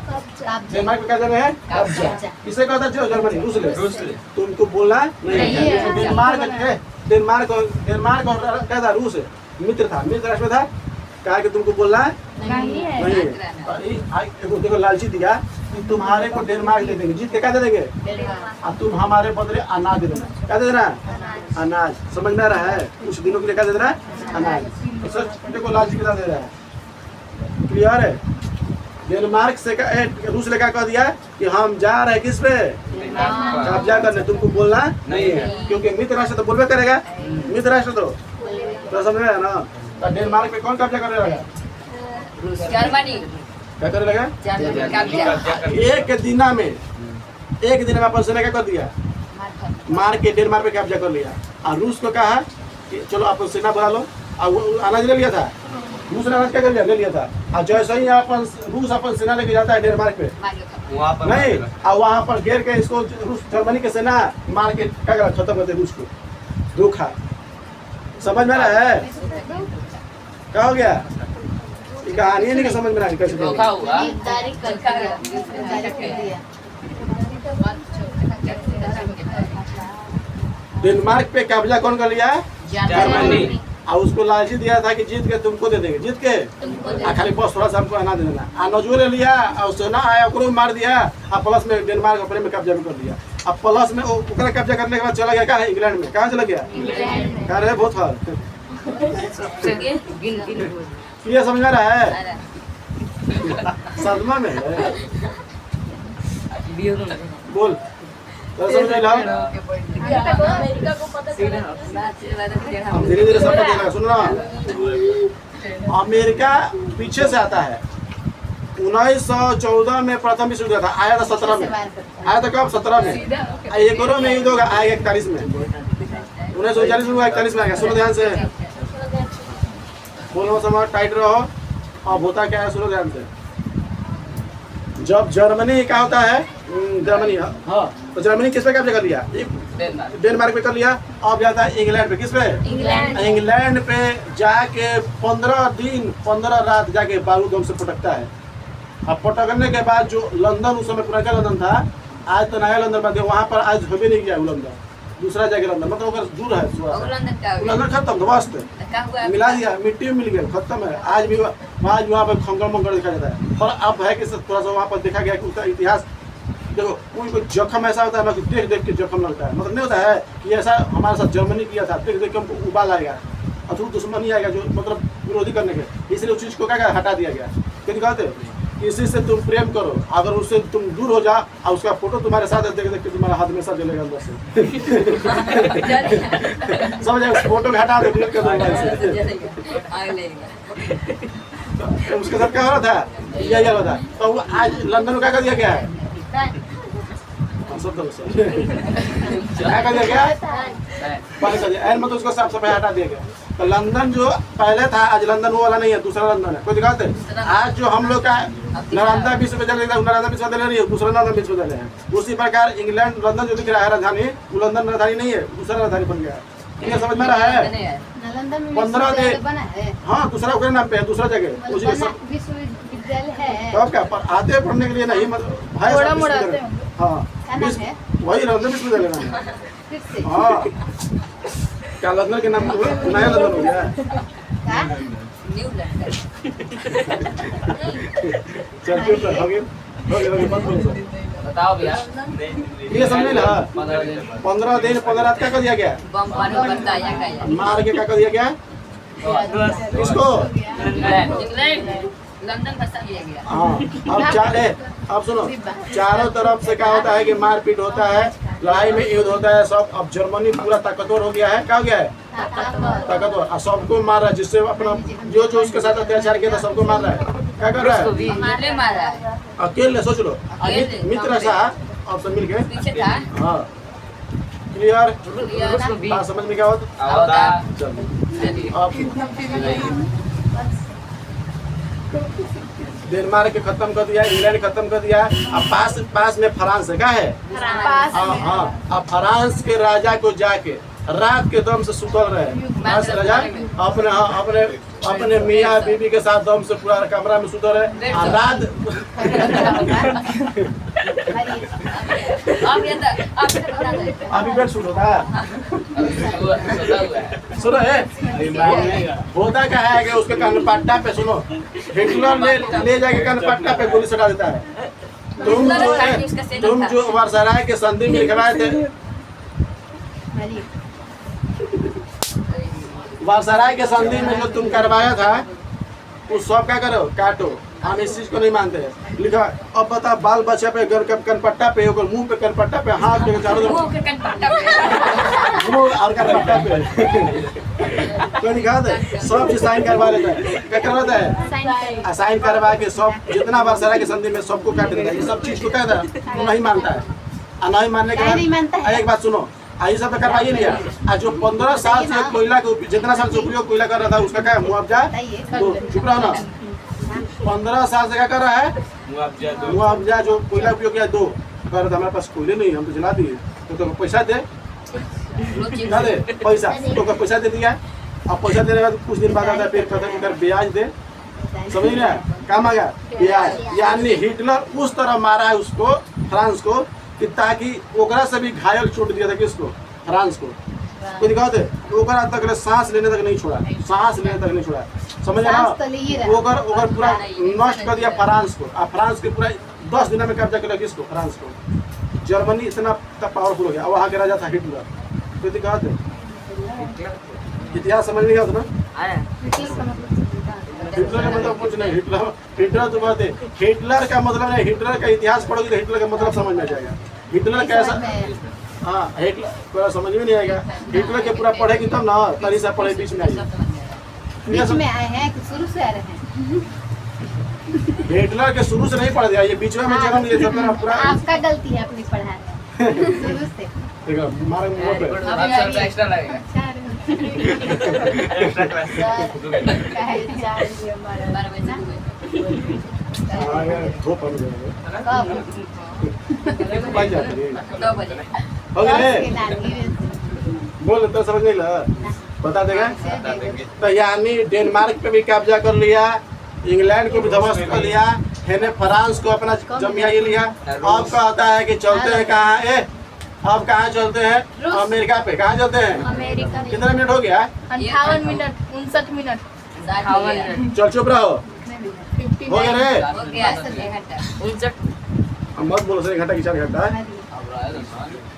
डेनमार्क पे क्या कर रहे हैं, कब्जा। किसे कहता है, जर्मनी, रूस ने। तुमको बोलना नहीं है। डेनमार्क और क्या था, रूस मित्र था, मित्र राष्ट्र था, कहा कि तुमको बोलना नहीं है। देखो लालची दिया कि तुम्हारे को डेनमार्क दे देंगे, जीत के क्या दे देंगे, अब तुम हमारे बदले अनाज दे देना। क्या दे देना, अनाज। समझ में आ रहा है, कुछ दिनों के लिए क्या दे देना, अनाज। तो सर देखो लालची कितना दे रहा है, क्लियर है। डेनमार्क से रूस ने क्या कह दिया कि हम जा रहे हैं किस पे, कब्जा करने, तुमको बोलना नहीं है, क्योंकि मित्र राष्ट्र तो बोलबे करेगा, मित्र राष्ट्र तो समझ में आया ना। तो डेनमार्क पे कौन कब्जा करने लगा, जर्मनी क्या करने लगा, एक दिन में अपन सेना क्या कर दिया, मार के डेनमार्क पे कब्जा कर लिया। और रूस को कहा कि चलो अपन सेना बुला लो, और अनाज ले लिया था, रूस ने अनाज क्या कर लिया, ले लिया था। और जैसे ही रूस अपन सेना लेके जाता है डेनमार्क पे, नहीं, और वहाँ पर घेर के इसको जर्मनी के सेना मार के क्या करा, खत्म करते रूस को, धोखा। समझ में आ रहा है क्या हो गया, ये कहानी नहीं समझ में आ रही, कैसे धोखा हुआ। डेनमार्क पे कब्जा कौन कर लिया, जर्मनी। और उसको लालची दिया था कि जीत के तुमको दे देंगे, जीत के खाली बस थोड़ा सा हमको अना दे देना। नजूर ले लिया और सेना आया, ओकरो मार दिया, और प्लस में डेनमार्क अपने में कब्जा भी कर लिया। अब प्लस में ओकरा कब्जा करने के बाद चला गया क्या है, इंग्लैंड में। कहाँ चला गया, कह रहे बहुत हर ये समझ में रहा है, सदमा में है। बोल समझ में लाओ, हम धीरे धीरे सब देखेगा। सुन रहा, अमेरिका पीछे से आता है। 1914 में प्रथम विश्व युद्ध था, आया था 17 में, आया था कब, 17 में। एक और में युद्ध होगा, आएगा 41 में, 1939 में 41 में आएगा। सुनो ध्यान से, बोलो समाज टाइट रहो। अब होता क्या है, सुनो ध्यान से। जब जर्मनी क्या होता है, जर्मनी, हाँ, तो जर्मनी किस पे कब्जा कर लिया, डेनमार्क पे कर लिया। अब जाता है इंग्लैंड पे, किस पे, इंग्लैंड पे जाके 15 दिन 15 रात जाके बारूद से पटकता है। अब पटकने के बाद जो लंदन, उस समय पुराना लंदन था, आज तो नया लंदन बन गया, वहाँ पर आज हो भी नहीं गया लंदन, दूसरा जगह लंदन, मतलब अगर दूर है, लंदन खत्म तो वास्ते मिला दिया, मिट्टी में मिल गया, खत्म है। आज भी वहाँ पर खंगर मंगर देखा जाता है। और अब है कि थोड़ा सा वहाँ पर देखा गया कि उसका इतिहास देखो, कोई जख्म ऐसा होता है ना कि देख देख के जख्म लगता है, मतलब नहीं होता है कि ऐसा हमारे साथ जर्मनी किया था, देख देख के हमको उबाल आएगा, अथवा दुश्मनी आएगा जो मतलब विरोधी करने के, इसलिए उस चीज़ को क्या हटा दिया गया। क्योंकि कहते किसी से तुम प्रेम करो, अगर उससे तुम दूर हो जाओ और उसका फोटो तुम्हारे साथ देख देख के तुम्हारा हाथ में सब जलेगा अंदर से। समझ जाए, उस फोटो को हटा दो, डिलीट कर दो मोबाइल से। उसके साथ क्या हो रहा था, यही हो रहा था। तो वो आज लंदन में क्या कर दिया गया है, क्या कर दिया गया, बंद कर दिया, मतलब उसको साफ सफाई हटा दिया गया। तो लंदन जो पहले था आज लंदन वो वाला नहीं है, दूसरा लंदन है। कोई दिखाते आज जो हम लोग का नालंदा विश्वविद्यालय नालंदा विश्वविद्यालय नहीं है, दूसरा नालंदा विश्वविद्यालय है। उसी प्रकार इंग्लैंड लंदन जो दिख रहा है राजधानी, वो लंदन राजधानी नहीं है, दूसरा राजधानी बन गया है। ये समझ में रहा है? नालंदा में 15 विश्वविद्यालय दिन बना है, हाँ दूसरा उसके नाम पे है, दूसरा जगह उसी के बना सब। विश्वविद्यालय है। तो अब क्या पर आते हैं पढ़ने के लिए नहीं, मतलब है थोड़ा सब मोड़ा विश्वविद्यालय। आते होंगे। हाँ क्या नाम है? वही लंदन विश्वविद्यालय नाम है। फिर से हाँ क्या लंदन के नाम पे नया लंदन हो गया है? क्या? New London. चल क्यों सर हो गया मत बोलो सर। बताओ भैया। ये समझ ना 15 दिन 15 दिन 15 रात क्या कर दिया गया? बम पानी बताया गया। मार के क्या कर दिया गया? किसको? इंग्लैंड लंदन फंसा दिया गया। हाँ अब सुनो, चारों तरफ से क्या होता है कि मारपीट होता है, लड़ाई में युद्ध होता है सब। अब जर्मनी पूरा ताकतवर हो गया है, क्या हो गया है? ताकतवर, और सबको मार रहा है, जिससे अपना जो जो उसके साथ अत्याचार किया था सबको मार रहा है। क्या कर रहा है? मारले मारा है। अकेले सोच लो, अकेले। मित्र साहब आप सब मिल के। पीछे था। हाँ क्लियर? क्लियर। बात समझ में क्या होता? आवता चलिए आप डेनमार्क के खत्म कर दिया, इंग्लैंड खत्म कर दिया। अब पास में फ्रांस है, क्या है? पास हाँ हाँ। अब फ्रांस के राजा को जाके रात के दम से सुतल रहे। फ्रांस राजा अपने अपने अपने मियाँ बीबी के साथ दम से पूरा कमरा में सुतल रहे। और रात अब ये तो अब तो बता दे। अभी बेड शूट होता है, सुनो है होता क्या है कि उसके कनपट्टा पे सुनो, हिटलर ले जाके कनपट्टा पे गोली सटा देता है। तुम जो वर्साराय के संधि में लिखवाए थे, वर्साराय के संधि में जो तुम करवाया था उस सब क्या करो? काटो। हम इस चीज को नहीं मानते हैं। लिखा अब बता, बाल बच्चा पे कनपट्टा पे, मुंह पे कनपट्टा पे, हाथ पे चारों तरफ मुंह के कनपट्टा पे। मुंह और कनपट्टा पे तो लिखा दे, सब चीज साइन करवा लेता है। क्या करवाता है? साइन करवा के सब जितना वर्षा के संधि में सबको काट देता है। ये सब चीज को कहता है, वो नहीं मानता है। और नहीं मानने के नहीं मानता बाद है। एक बात सुनो, ये सब तो करवाइए लिया। और जो 15 साल से कोयला के जितना साल से उपयोग कोयला कर रहा था उसका क्या है? मुआवजा दो। चुप रहो ना। 15 साल से क्या कर रहा है? मुआवजा जो कोयला उपयोग किया दो। कह रहा था हमारे पास कोयले नहीं, हम तो जला दिए। तो पैसा दे, क्या दे? पैसा। तो पैसा दे दिया। अब पैसा देने के बाद कुछ दिन बाद आता है, फिर कहता है ब्याज दे। समझ रहे हैं? काम आ गया ब्याज। यानी हिटलर उस तरह मारा है उसको, फ्रांस को, कि ताकि ओकरा से भी घायल छूट दिया था। किसको? फ्रांस को। कोई दिखाओ थे ओकरा तक सांस लेने तक नहीं छोड़ा, सांस लेने तक नहीं छोड़ा। समझ रहे ना? ओकर पूरा नष्ट कर दिया फ्रांस को। और फ्रांस के पूरा 10 दिन में कब्जा कर लिया। किसको? फ्रांस को। जर्मनी इतना पावरफुल हो गया। वहाँ के राजा था हिटलर। कोई दिखाओ थे? इतिहास समझ नहीं आता ना? हिटलर का मतलब कुछ नहीं। हिटलर तो बात है, हिटलर का मतलब नहीं। हिटलर का इतिहास पढ़ोगे तो हिटलर का मतलब समझ में आ जाएगा। हिटलर कैसा, हाँ हिटलर पूरा समझ में नहीं आएगा। हिटलर के पूरा पढ़ेगी तब ना, तरी से पढ़े बीच में आएगा। बीच में आए हैं कि शुरू से आ रहे हैं? हिटलर के शुरू से नहीं पढ़ दिया, ये बीच में जन्म लिया था पूरा। आपका गलती है अपनी पढ़ाई शुरू से। देखो हमारे मुंह पे एक्स्ट्रा लगेगा। धूप हो जाएगा। कब? पाई जाती है। 2 बजे। हो गए? उसके लागी बोल तो समझ नहीं लगा, बता देगा। तो यानी डेनमार्क पे भी कब्जा कर लिया, इंग्लैंड को भी ध्वस्त कर लिया, है फ्रांस को अपना जमिया ये लिया। अब कहता है कि चलते हैं कहाँ? अब कहाँ चलते हैं? अमेरिका पे। कहाँ चलते हैं? अमेरिका। कितना मिनट हो गया? 58 मिनट 59 मिनट। चल चुप रहो। हो गया रे? हो गया 1 घंटा। 59 मत बोलो सर, 1 घंटा की 4 घंटा।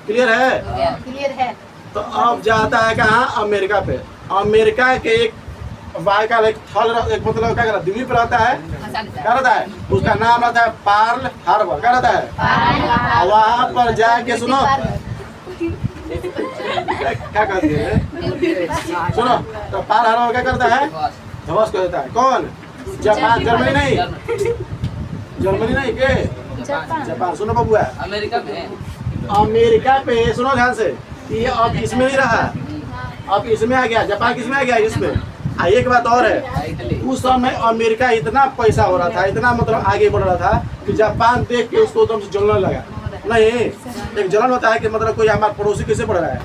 क्लियर है? क्लियर है। तो अब जाता है कहाँ? अमेरिका पे। अमेरिका के एक वायकाल एक थल, एक मतलब क्या कहता है, द्वीप रहता है। क्या रहता है? उसका नाम रहता है पर्ल हार्बर। क्या रहता है? वहाँ पर जाके सुनो क्या कहती है, सुनो तो पर्ल हार्बर क्या करता है? ध्वस्त कर देता है। कौन? जापान। जर्मनी नहीं, जर्मनी नहीं के जापान। सुनो बबुआ, अमेरिका में अमेरिका पे सुनो ध्यान से, ये अब इसमें नहीं रहा, अब इसमें आ गया, जापान किसमें आ गया, इसमें। एक बात और है, उस समय अमेरिका इतना पैसा हो रहा था, इतना मतलब आगे बढ़ रहा था कि जापान देख के उसको एकदम से जलने लगा। नहीं, एक जलन होता है कि मतलब कोई हमारा पड़ोसी कैसे बढ़ रहा है,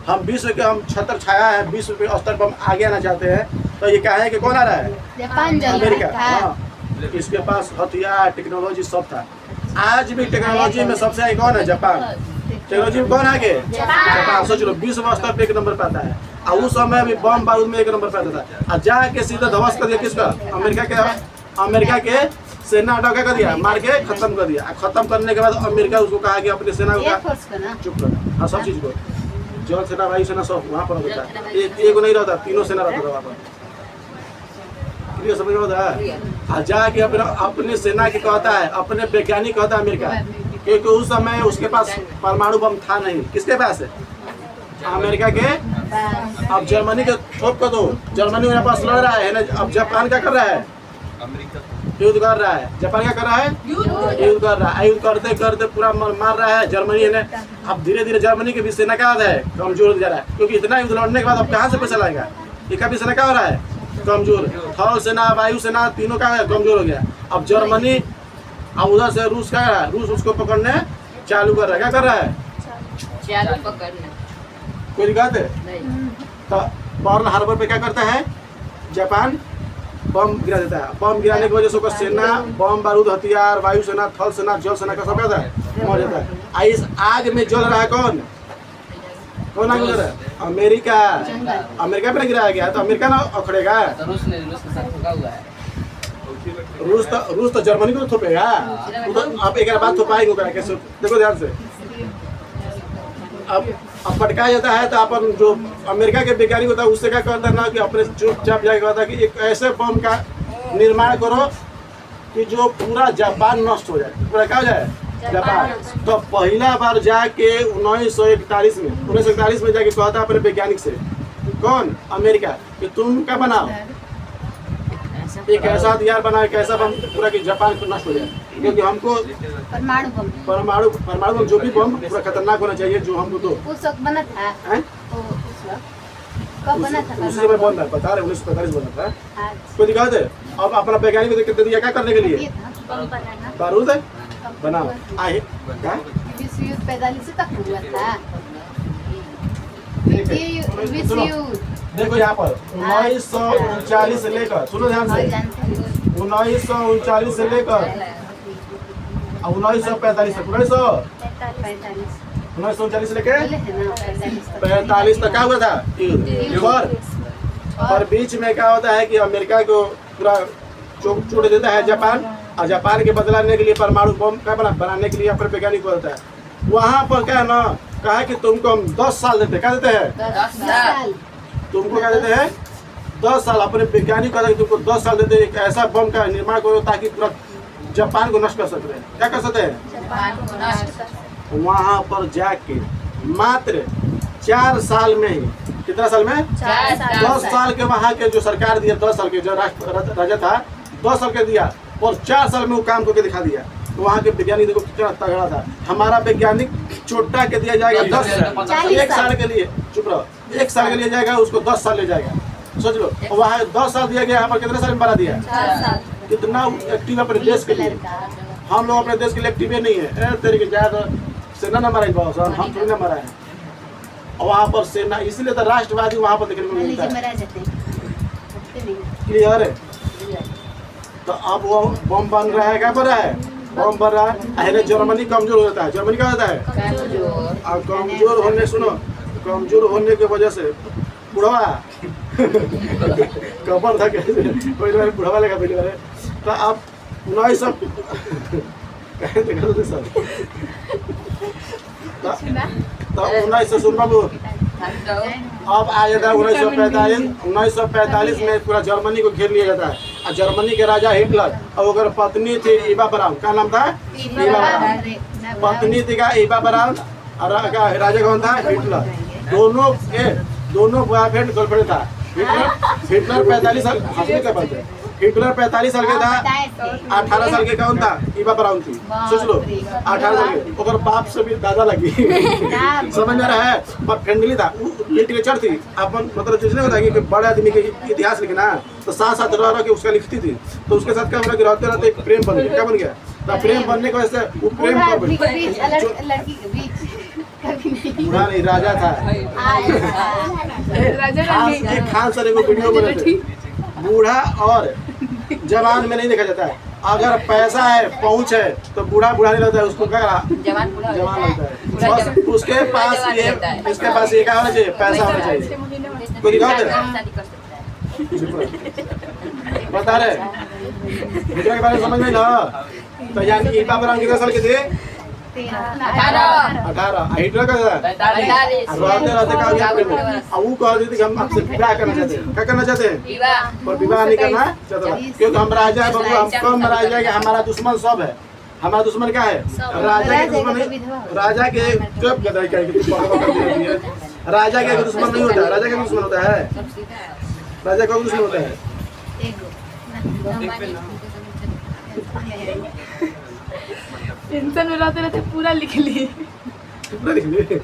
हम विश्व के हम छत्र छाया है, विश्व के स्तर पर हम आगे आना चाहते हैं, तो ये क्या है कि कौन आ रहा है, जापान जल अमेरिका। रहा था। हाँ, इसके पास हथियार टेक्नोलॉजी सब था। आज भी टेक्नोलॉजी में सबसे आगे कौन है, जापान। टेक्नोलॉजी में कौन आगे, जापान। सोच लो, विश्व स्तर पे 1 नंबर पे आता है। और उस समय भी बम बारूद में 1 नंबर पे आता था। और जाके सीधा ध्वस्त कर दिया किसका, अमेरिका के सेना हटा क्या कर दिया, मार के खत्म कर दिया। खत्म करने के बाद अमेरिका उसको कहा कि अपनी सेना को एयरफोर्स को ना चुप कर। हाँ, सब चीज को, जल सेना वायु सेना सब वहाँ पर होता है। एक नहीं रहता, तीनों सेना रहता था वहाँ पर। क्लियर समझ में होता है। जाके अपने सेना की कहता है, अपने वैज्ञानिक कहता है अमेरिका, क्योंकि उस समय उसके पास परमाणु बम था नहीं। किसके पास है, अमेरिका के। अब जर्मनी के ठोक कर दो, जर्मनी मेरे पास लड़ रहा है ना। अब जापान क्या कर रहा है, युद्ध कर रहा है। जापान क्या कर रहा है, युद्ध कर रहा है। युद्ध करते करते पूरा मार रहा है जर्मनी ने। अब धीरे धीरे जर्मनी के भी सेना क्या होता है, कमजोर जा रहा है, क्योंकि इतना युद्ध लड़ने के बाद अब कहाँ से पैसा लाएगा। इसका भी सेना क्या हो रहा है, कमजोर। थल सेना वायु सेना तीनों का कमजोर हो गया। अब जर्मनी, अब उधर से रूस का, रूस उसको पकड़ने चालू कर रहा है। क्या कर रहा है, चालू पकड़ना। कोई दिक्कत है। तो पर्ल हार्बर पे क्या करता है, जापान बम गिरा देता है। बम गिराने की वजह से उसका सेना, बम बारूद हथियार, वायु सेना, थल सेना, जल सेना का सब क्या है, मर जाता है। इस आग में जल रहा है कौन, कौन आग जल रहा है, अमेरिका। अमेरिका पे गिराया गया तो अमेरिका ना अखड़ेगा। रूस के साथ ठोका हुआ है। रूस तो जर्मनी को थोपेगा। आप एक बात थोपाएंगे कैसे, देखो ध्यान से। अब पटकाया जाता है तो अपन जो अमेरिका के वैज्ञानिक होता है उससे क्या करता है ना कि अपने चुपचाप जाके कहता है कि एक ऐसे बम का निर्माण करो कि जो पूरा जापान नष्ट हो जाए, पूरा क्या हो जाए, जापान। तो पहला बार जाके 1941 में जाके कहता है अपने वैज्ञानिक से, कौन, अमेरिका, कि तुम क्या बनाओ, एक ऐसा हथियार बनाओ, एक ऐसा बम पूरा कि जापान को नष्ट हो जाए। क्योंकि हमको परमाणु बम, जो भी बम पूरा खतरनाक होना चाहिए, जो हमको तो उस वक्त बना था। उस वक्त कब बना था, उसी में बन रहा है, बता रहे 1945 बना था। आज कोई दिक्कत है। अब अपना वैज्ञानिक को दिया क्या करने के लिए, ये था बम बनाना। बारूद बनाओ। आए क्या, विश्व युद्ध 45 तक हुआ था। सुनो, विश्व युद्ध देखो यहाँ पर 1939 से लेकर, सुनो ध्यान से, 1939 से लेकर 1945 तक, 1939 से लेकर 45 तक क्या हुआ था, युद्ध। और बीच में क्या होता है कि अमेरिका को पूरा चोट देता है जापान, और जापान के बदलाने के लिए परमाणु बम क्या बनाने के लिए अपने वैज्ञानिक होता है। वहाँ पर क्या है ना, कहा कि तुमको हम 10 साल देते, क्या देते हैं, 10 साल। तुमको क्या देते हैं, 10 साल। अपने वैज्ञानिक कहते हैं तुमको 10 साल देते हैं, एक ऐसा बम का निर्माण करो ताकि पूरा जापान को नष्ट कर सकते हैं। क्या कर सकते हैं, वहाँ पर जाके मात्र 4 साल में ही, कितना साल में, 10 साल के वहाँ के जो सरकार दिया, 10 साल के जो राजा था 10 साल के दिया, और 4 साल में वो काम करके दिखा दिया। तो वहाँ के वैज्ञानिक देखो कितना तगड़ा था। हमारा वैज्ञानिक छोटा के दिया जाएगा 10 साल, 1 साल के लिए, चुप रहो, 1 साल के लिए जाएगा, उसको 10 साल ले जाएगा। सोच लो, वहाँ 10 साल दिया गया, यहाँ पर कितने साल में बना दिया, कितना एक्टिव अपने देश के लिए। हम लोग अपने देश के लिए एक्टिव नहीं है, तेरे के ज्यादा सेना न मरा बहुत, हम थोड़ी ना मरा है। और वहाँ पर सेना, इसीलिए तो राष्ट्रवादी वहाँ पर देखने को मिलता है। क्लियर है। तो अब वो बम बन रहा है, क्या बन रहा है, बम बन रहा है। पहले जर्मनी कमजोर हो जाता है, जर्मनी क्या होता है, और कमजोर होने, सुनो, कमजोर होने की वजह से बुढ़वा कमर था कैसे, पहले बार बुढ़वा लगा पहले बार। तो अब 1900 तो 1900 सुन बाबू, अब आ जाता है 1945 में पूरा जर्मनी को घेर लिया जाता है। और जर्मनी के राजा हिटलर और अगर पत्नी थी इवा ब्राउन, क्या नाम था, इवा ब्राउन, पत्नी थी का इवा ब्राउन, और राजा कौन था, हिटलर। दोनों बॉयफ्रेंड गर्लफ्रेंड था। हिटलर 45 साल, हिटलर 45 साल का था, 18 साल के कौन था? इवा ब्राउन थी। सोच लो 18 साल के, ओकर बाप से भी दादा लगी। समझ में रहा है? पर फ्रेंडली था, लिटरेचर थी अपन, मतलब जिसने होता है कि बड़े आदमी के इतिहास लिखना तो साथ साथ रह रह के उसका लिखती थी। तो उसके साथ क्या हो रहा कि रहते रहते एक प्रेम बन गया। क्या बन गया? तो प्रेम बनने की वजह से वो प्रेम कर लड़की के बीच कभी नहीं। बूढ़ा नहीं, राजा था। राजा एक खान सर एक वीडियो बने थे, बूढ़ा और जवान में नहीं देखा जाता है। अगर पैसा है, पहुंच है, तो बूढ़ा बूढ़ा नहीं लगता है, उसको क्या जवान पूरा जवान लगता है। बस उसके पास ये, इसके पास ये क्या होना चाहिए? पैसा होना चाहिए। कोई दिखाओ दे शादी कर सकता है। बता रहे हिटलर के बारे में समझ नहीं ना? तो यानी इवा ब्राउन कितने साल के थे? 18। हिटलर का था? 45। रहते रहते क्या हो गया प्रेम? अब वो कह रही थी कि हम आपसे विवाह करना चाहते हैं। क्या करना चाहते हैं? पर विवाह नहीं करना चाहता था, क्योंकि हम राजा है बाबू, हम कम राजा है कि हमारा दुश्मन सब है। हमारा दुश्मन क्या है? राजा के दुश्मन नहीं, राजा के कब गदाई करेगी? राजा के दुश्मन नहीं होता है, राजा का दुश्मन होता है। राजा का दुश्मन होता है। टेंशन में रहते रहते पूरा लिख लिए। कितना लिख लिए?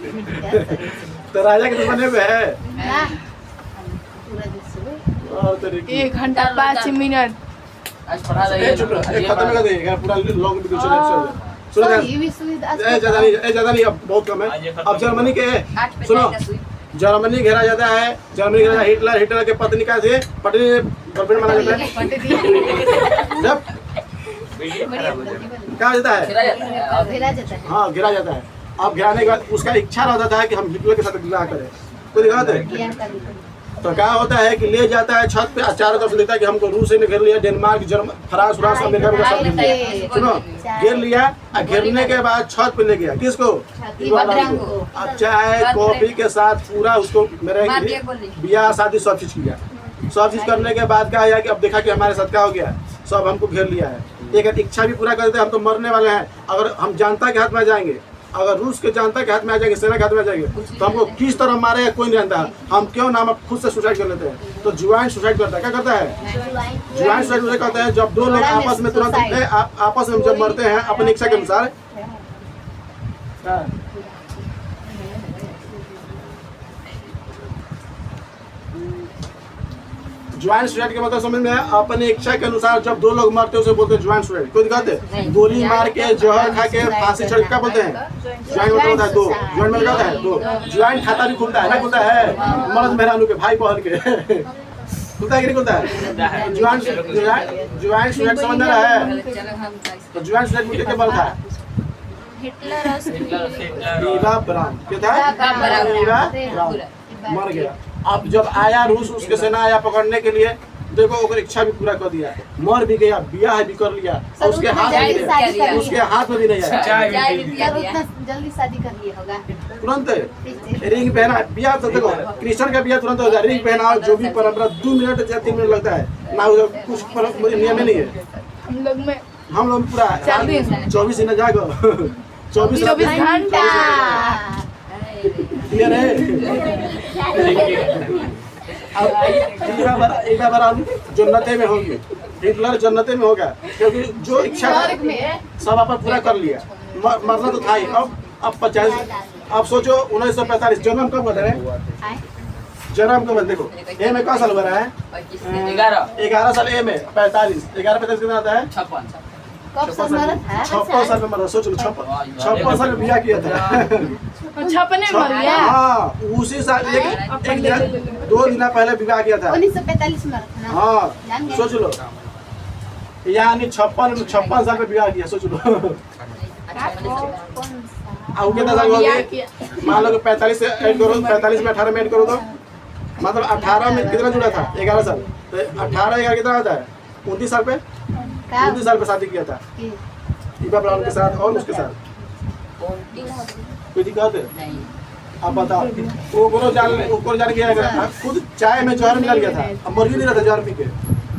तो राजा के दुश्मन है। और तरीके 1 घंटा 5 मिनट। आज पढ़ा रही ए चुप रह, खत्म कर देंगे पूरा लॉन्ग वीडियो चले। सुनो ज्यादा नहीं, अब बहुत कम है। अब जर्मनी के, सुनो, जर्मनी घेरा जाता है। जर्मनी घेरा हिटलर के पत्नी का थे, पत्नी गर्लफ्रेंड माना जाता है। जब क्या जाता है? भेजा जाता है। हाँ, गिरा जाता है। अब गिराने के बाद उसका इच्छा रहता था कि हम हिटलर के साथ विवाह करें। कोई दिखाते हैं? तो क्या होता है कि ले जाता है छत पे, चारों तरफ से देखता है कि हमको रूस ने घेर लिया, डेनमार्क, फ्रांस, अमेरिका में सब घेर लिया। सुनो, घेर लिया और घेरने के बाद छत पे ले गया। किसको? इवा ब्राउन को। अब चाय कॉफी के साथ पूरा उसको मेरे ब्याह शादी सब चीज किया। सब चीज करने के बाद क्या है कि अब देखा कि हमारे साथ क्या हो गया, सब हमको घेर लिया है। एक इच्छा भी पूरा करते हैं, हम तो मरने वाले हैं। अगर हम जनता के हाथ में आ जाएंगे, अगर रूस के जनता के हाथ में आ जाएंगे, सेना के हाथ में आ जाएंगे, तो हमको किस तरह मारेगा कोई नहीं जानता। हम क्यों ना हम खुद से सुसाइड कर लेते हैं। तो ज्वाइंट सुसाइड करता है। क्या करता है? ज्वाइंट सुसाइड उसे कहते हैं जब दो लोग आपस में तुरंत आपस में जब मरते हैं अपनी इच्छा के अनुसार। ज्वाइंट सुसाइड के मतलब समझ में है? अपनी इच्छा के अनुसार जब दो लोग मरते हैं उसे बोलते हैं ज्वाइंट सुसाइड। कोई दिखाते हैं? गोली मार के, जहर खा के, फांसी चढ़ के, क्या बोलते हैं? ज्वाइंट मतलब होता है दो। ज्वाइंट मतलब होता है दो। ज्वाइंट खाता भी खुलता है ना? खुलता है मर्द मेहरानू के, भाई बहन के। खुलता है कि नहीं खुलता है? ज्वाइंट सुसाइड समझ में रहा है? तो ज्वाइंट सुसाइड मुझे क्या बोला था? इवा ब्राउन क्या था? इवा ब्राउन मर गया। अब जब आया रूस, उसके सेना आया पकड़ने के लिए, देखो ओकर इच्छा भी पूरा कर दिया, मर भी गया, ब्याह भी कर लिया, और उसके हाथ में भी नहीं आया। जल्दी शादी कर लिया होगा तुरंत रिंग पहना, ब्याह तो देखो क्रिश्चियन का ब्याह तुरंत हो जाए। रिंग पहनाओ, जो भी परंपरा 2 मिनट या 3 मिनट लगता है ना, कुछ नियम नहीं है। हम लोग पूरा 24 दिन जागो 24 घंटा क्लियर है? अब इवा ब्राउन जन्नते में होंगे, हिटलर जन्नते में होगा, क्योंकि जो इच्छा था सब अपन पूरा कर लिया। मरना तो था ही। अब 50, अब सोचो 1945 जन्म कब हुआ है? जन्म कब? देखो ए में क्या साल हुआ है? 11 साल। ए में 45, 11-45 कितना आता है? 56 साल में मरा। सोच लो 56 साल में ब्याह किया था। 56 में मर गया। हाँ, उसी साल एक 2 दिन पहले विवाह किया था। 1945 में था ना। हाँ, सोच लो, यानी 56 साल में विवाह किया। सोच लो अब कितना साल हो गए? मान लो कि 45 से ऐड करो, 45 में 18 में ऐड करो तो मतलब 18 में कितना जुड़ा था? 11 साल। तो 18 कितना आता है? 29 साल पे 29 साल पे शादी किया था इवा ब्राउन के साथ और उसके साथ। कोई दिक्कत है? अब बताओ, वो जान गया खुद चाय में जहर निकल गया था। अब मर ही नहीं रहा था जहर पी के,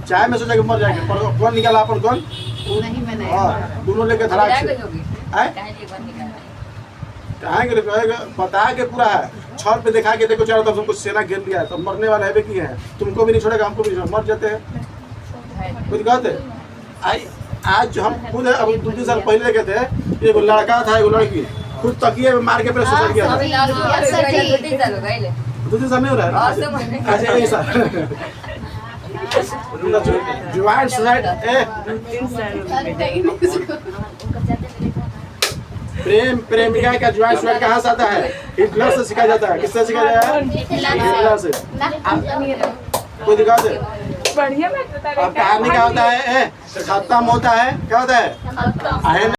चाय में सोचा कि मर जाएंगे, पर कौन निकाला? अपन कौन? दोनों लेके धराक से कहाँ के बता के पूरा है छत पे दिखा के, देखो चारों तरफ कुछ सेना घेर लिया है, तो मरने वाले है कि है, तुमको भी नहीं छोड़ेगा, हमको भी नहीं छोड़ेगा, मर जाते हैं। कुछ कहते आज जो हम खुद अभी 2-3 साल पहले देखे थे, एक लड़का था एक लड़की खुद तकिए में मार के फिर सुसाइड किया था। अभी लाल दो 3 साल हो गए 2-3 साल नहीं हो रहा और है? तो अच्छा यही साल डिवाइड सुसाइड प्रेम प्रेमिका का ज्वाइंट सुसाइड कहाँ से आता है? हिटलर से सीखा जाता है। किससे सीखा जाता है? हिटलर से। कोई दिखाओ दे। बढ़िया मैं बता अब कहानी क्या होता है? खत्म होता है, क्या होता है?